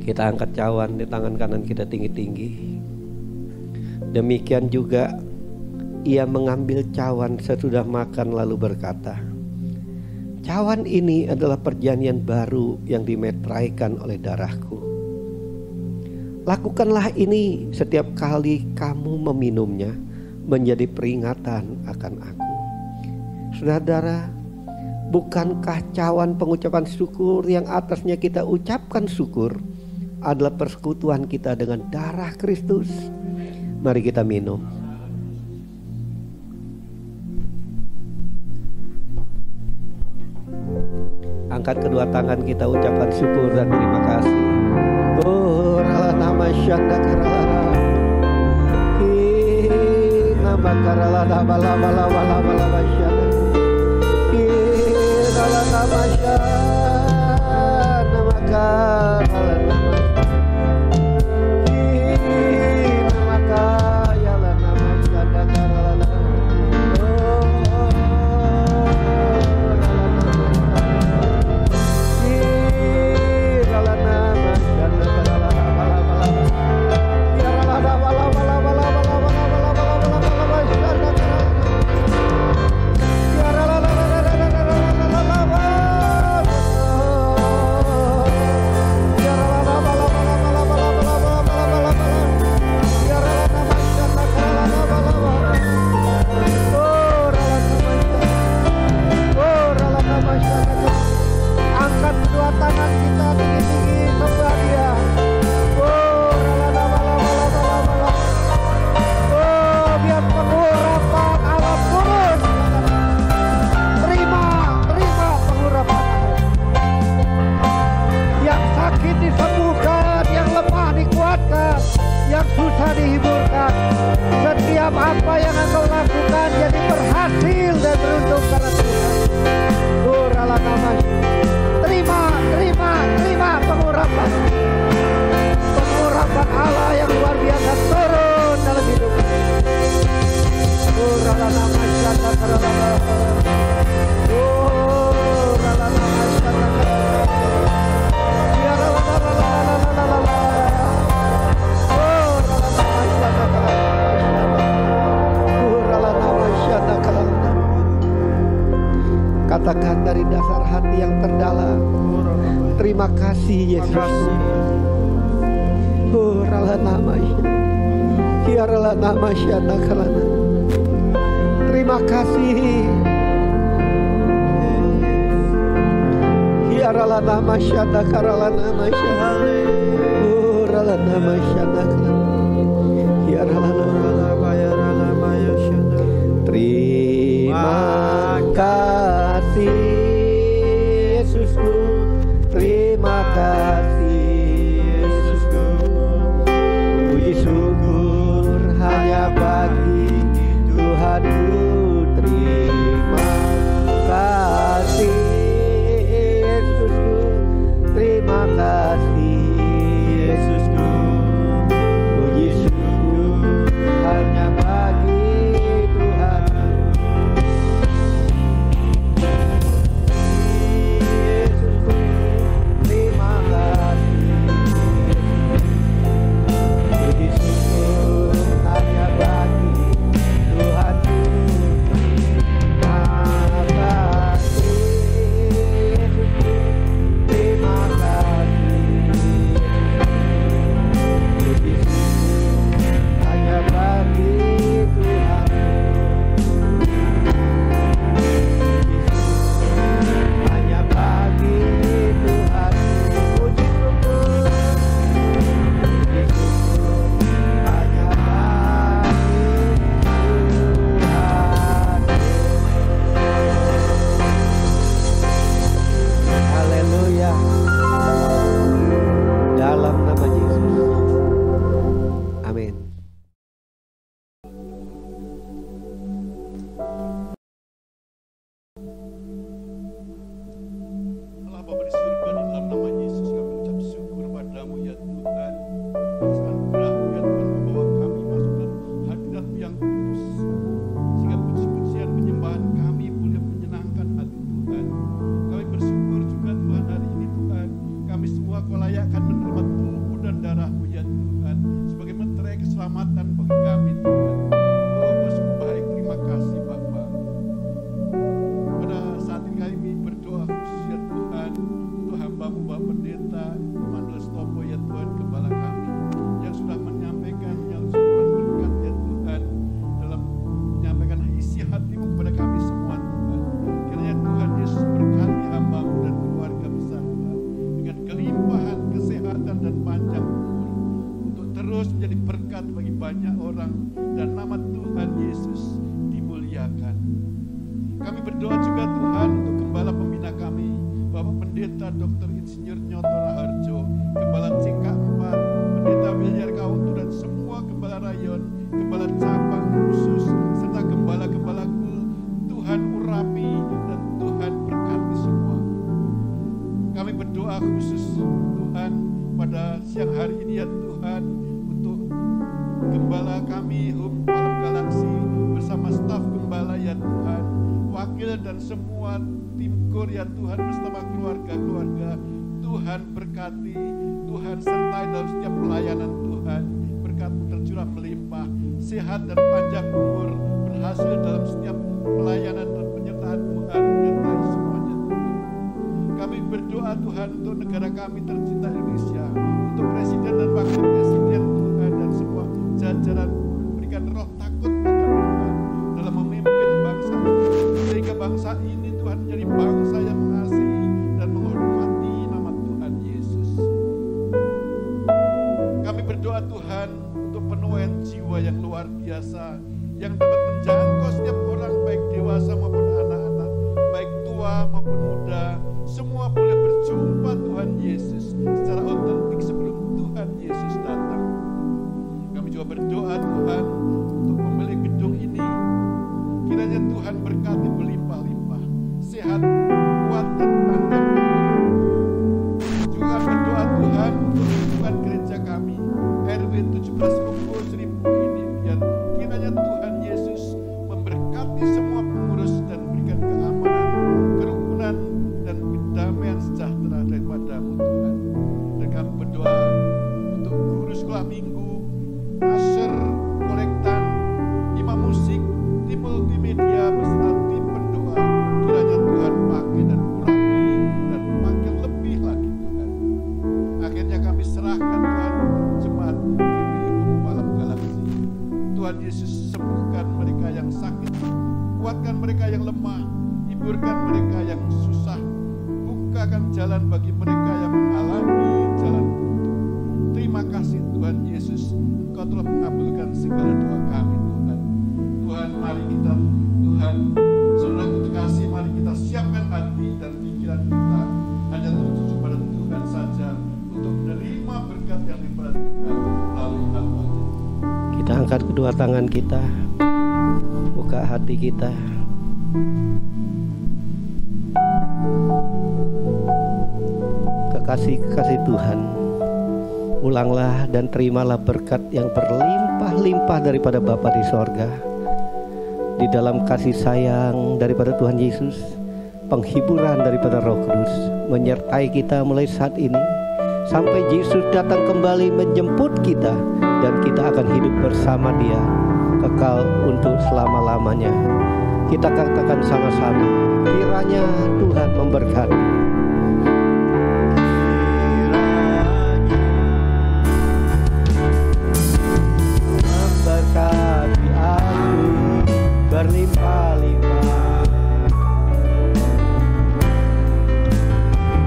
Kita angkat cawan di tangan kanan kita tinggi-tinggi. Demikian juga ia mengambil cawan sesudah makan lalu berkata, cawan ini adalah perjanjian baru yang dimeteraikan oleh darahku. Lakukanlah ini setiap kali kamu meminumnya menjadi peringatan akan aku. Saudara, bukankah cawan pengucapan syukur yang atasnya kita ucapkan syukur adalah persekutuan kita dengan darah Kristus? Mari kita minum. Angkat kedua tangan kita, ucapkan syukur dan terima kasih. Oh, rala nama syanda karala. Nama karala bala bala bala bala syanda. Rala nama syanda nama karala. Katakan dari dasar hati yang terdalam, terima kasih Yesus. Terima kasih. Terima kasih Yesusku, keselamatan bagi kami Tuhan. Oh, Kau sungguh baik, terima kasih Bapa. Pada saat ini kami berdoa khusus ya Tuhan untuk hamba-Mu Bapak Pendeta Manuel Stopo ya Tuhan, Gembala kami yang sudah menyampaikan nyaluran berkat ya Tuhan dalam menyampaikan isi hati-Mu kepada kami semua Tuhan. Kiranya Tuhan Yesus berkati hamba-Mu dan keluarga besar Tuhan dengan kelimpahan kesehatan dan panjang umur untuk terus menjadi berkat bagi banyak orang dan nama Tuhan Yesus dimuliakan. Kami berdoa juga Tuhan untuk Gembala Pembina kami Bapak Pendeta Dr. Insinyur Nyoto Raharjo, Gembala CK4, Pendeta Williar Kauntu dan semua Gembala Rayon, Gembala Cabang khusus, serta Gembala-Gembala Kul. Tuhan urapi dan Tuhan berkati semua. Kami berdoa khusus Tuhan pada siang hari ini ya Tuhan untuk Gembala kami Hub Malam Galaksi bersama staf Gembala ya Tuhan, wakil dan semua tim KUR ya Tuhan bersama keluarga-keluarga. Tuhan berkati, Tuhan sertai dalam setiap pelayanan Tuhan. Berkat-Mu tercurah melimpah, sehat dan panjang umur, berhasil dalam setiap pelayanan dan penyertaan Tuhan menyertai semuanya Tuhan. Kami berdoa Tuhan untuk negara kami tercinta Indonesia, untuk Presiden dan Wakil Presiden Tuhan dan semua jajaran, berikan roh takut akan Tuhan dalam memimpin bangsa ini, sehingga bangsa ini Tuhan menjadi bangsa yang mengasihi dan menghormati nama Tuhan Yesus. Kami berdoa Tuhan untuk penuaian jiwa yang luar biasa yang dapat menjangkau setiap orang, baik dewasa maupun anak-anak, baik tua maupun muda, semua boleh berjumpa Tuhan Yesus secara otentik sebelum Tuhan Yesus datang. Kami juga berdoa Tuhan untuk pemilik gedung ini, kiranya Tuhan berkati berlimpah-limpah, sehat, kuat dan panjang umur. Juga berdoa Tuhan untuk lingkungan gereja kami, RW 17 Ruko 1000 ini, biar kiranya Tuhan Yesus memberkati semua pengurus dan berikan keamanan, kerukunan dan kedamaian sejahtera daripada-Mu Tuhan. Dan kami berdoa untuk guru sekolah minggu, usher, kolektan, imam musik, tim multimedia beserta tim pendoa, kiranya Tuhan pakai dan urapi dan pakai lebih lagi Tuhan. Akhirnya kami serahkan Tuhan jemaat GBI Malam Galaksi. Tuhan Yesus sembuhkan mereka yang sakit, kuatkan mereka yang lemah, hiburkan mereka yang susah, bukakan jalan bagi mereka yang mengalami jalan buntu. Terima kasih Tuhan Yesus, Engkau telah mengabulkan segala doa kami Tuhan. Tuhan, mari kita, Tuhan, saudara terkasih, mari kita siapkan hati dan pikiran kita hanya tertuju pada Tuhan saja untuk menerima berkat yang daripada Tuhan melalui hamba-Nya. Kita angkat kedua tangan kita, buka hati kita. Kekasih-kekasih Tuhan, ulanglah dan terimalah berkat yang berlimpah-limpah daripada Bapa di sorga. Di dalam kasih sayang daripada Tuhan Yesus, penghiburan daripada Roh Kudus menyertai kita mulai saat ini sampai Yesus datang kembali menjemput kita, dan kita akan hidup bersama Dia kekal untuk selama-lamanya. Kita katakan sama-sama, kiranya Tuhan memberkati. Memberkati aku berlimpah-limpah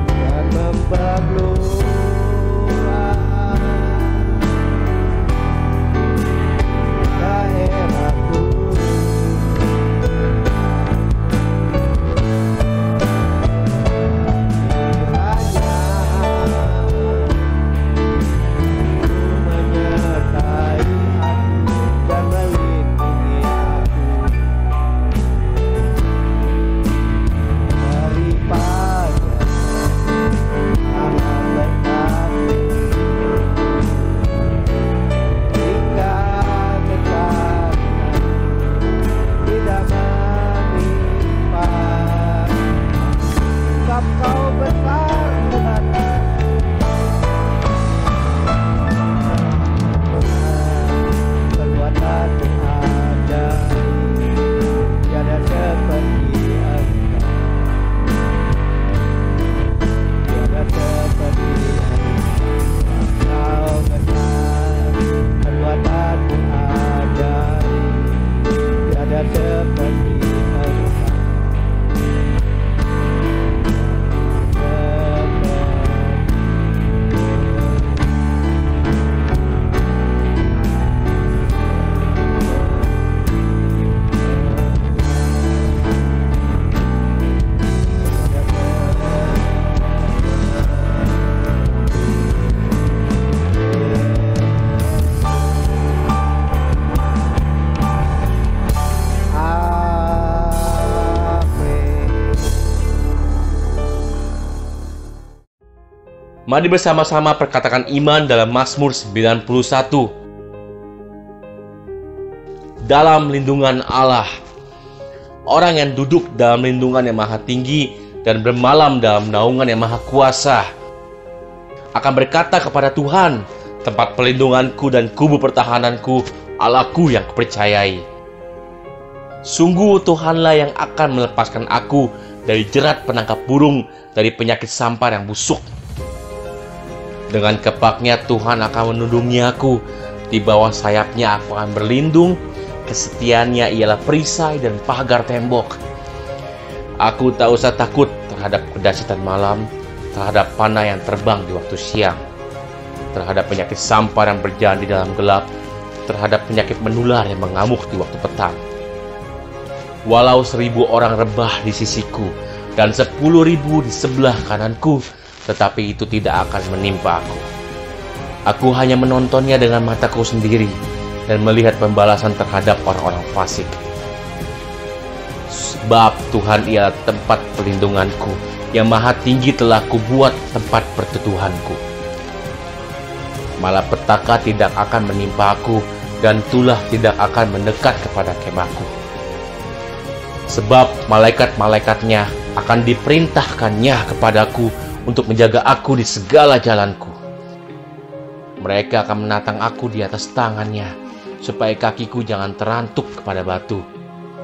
dan memperluas daerahku. Mari bersama-sama perkatakan iman dalam Mazmur 91. Dalam lindungan Allah. Orang yang duduk dalam lindungan yang maha tinggi dan bermalam dalam naungan yang maha kuasa akan berkata kepada Tuhan, tempat pelindunganku dan kubu pertahananku, Allahku yang kupercayai. Sungguh Tuhanlah yang akan melepaskan aku dari jerat penangkap burung, dari penyakit sampar yang busuk. Dengan kepaknya Tuhan akan menundungi aku, di bawah sayapnya aku akan berlindung, kesetiaannya ialah perisai dan pagar tembok. Aku tak usah takut terhadap kedahsyatan malam, terhadap panah yang terbang di waktu siang, terhadap penyakit sampar yang berjalan di dalam gelap, terhadap penyakit menular yang mengamuk di waktu petang. Walau 1000 orang rebah di sisiku dan 10.000 di sebelah kananku, tetapi itu tidak akan menimpa aku. Aku hanya menontonnya dengan mataku sendiri dan melihat pembalasan terhadap orang-orang fasik. Sebab Tuhan ialah tempat perlindunganku, yang maha tinggi telah kubuat tempat perteduhanku. Malapetaka tidak akan menimpa aku, dan tulah tidak akan mendekat kepada kemahku. Sebab malaikat-malaikatnya akan diperintahkannya kepadaku untuk menjaga aku di segala jalanku. Mereka akan menatang aku di atas tangannya, supaya kakiku jangan terantuk kepada batu.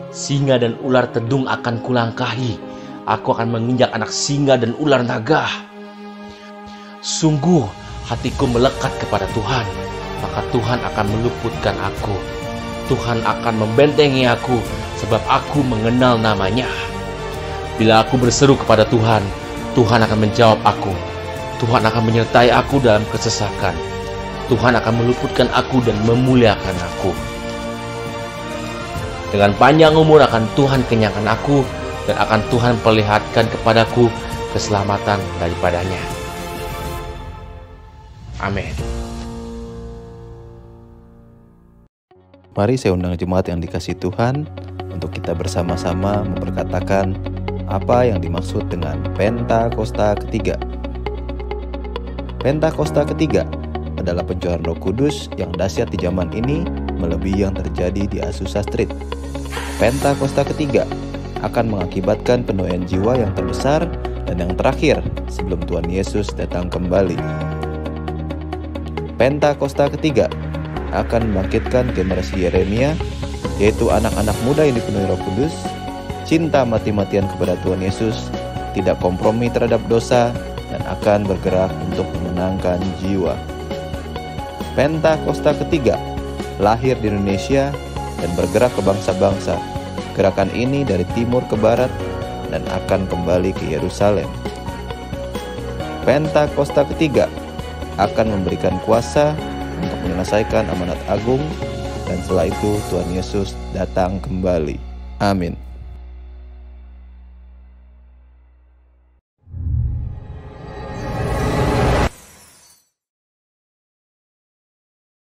Singa dan ular tedung akan kulangkahi. Aku akan menginjak anak singa dan ular naga. Sungguh hatiku melekat kepada Tuhan, maka Tuhan akan meluputkan aku. Tuhan akan membentengi aku, sebab aku mengenal namanya. Bila aku berseru kepada Tuhan, Tuhan akan menjawab aku. Tuhan akan menyertai aku dalam kesesakan. Tuhan akan meluputkan aku dan memuliakan aku. Dengan panjang umur akan Tuhan kenyangkan aku, dan akan Tuhan perlihatkan kepadaku keselamatan daripadanya. Amin. Mari saya undang jemaat yang dikasihi Tuhan untuk kita bersama-sama memperkatakan apa yang dimaksud dengan Pentakosta ketiga. Pentakosta ketiga adalah pencurahan Roh Kudus yang dahsyat di zaman ini melebihi yang terjadi di Azusa Street. Pentakosta ketiga akan mengakibatkan penuaian jiwa yang terbesar dan yang terakhir sebelum Tuhan Yesus datang kembali. Pentakosta ketiga akan membangkitkan generasi Yeremia, yaitu anak-anak muda yang dipenuhi Roh Kudus, cinta mati-matian kepada Tuhan Yesus, tidak kompromi terhadap dosa, dan akan bergerak untuk memenangkan jiwa. Pentakosta ketiga lahir di Indonesia dan bergerak ke bangsa-bangsa. Gerakan ini dari timur ke barat dan akan kembali ke Yerusalem. Pentakosta ketiga akan memberikan kuasa untuk menyelesaikan amanat agung, dan setelah itu Tuhan Yesus datang kembali. Amin.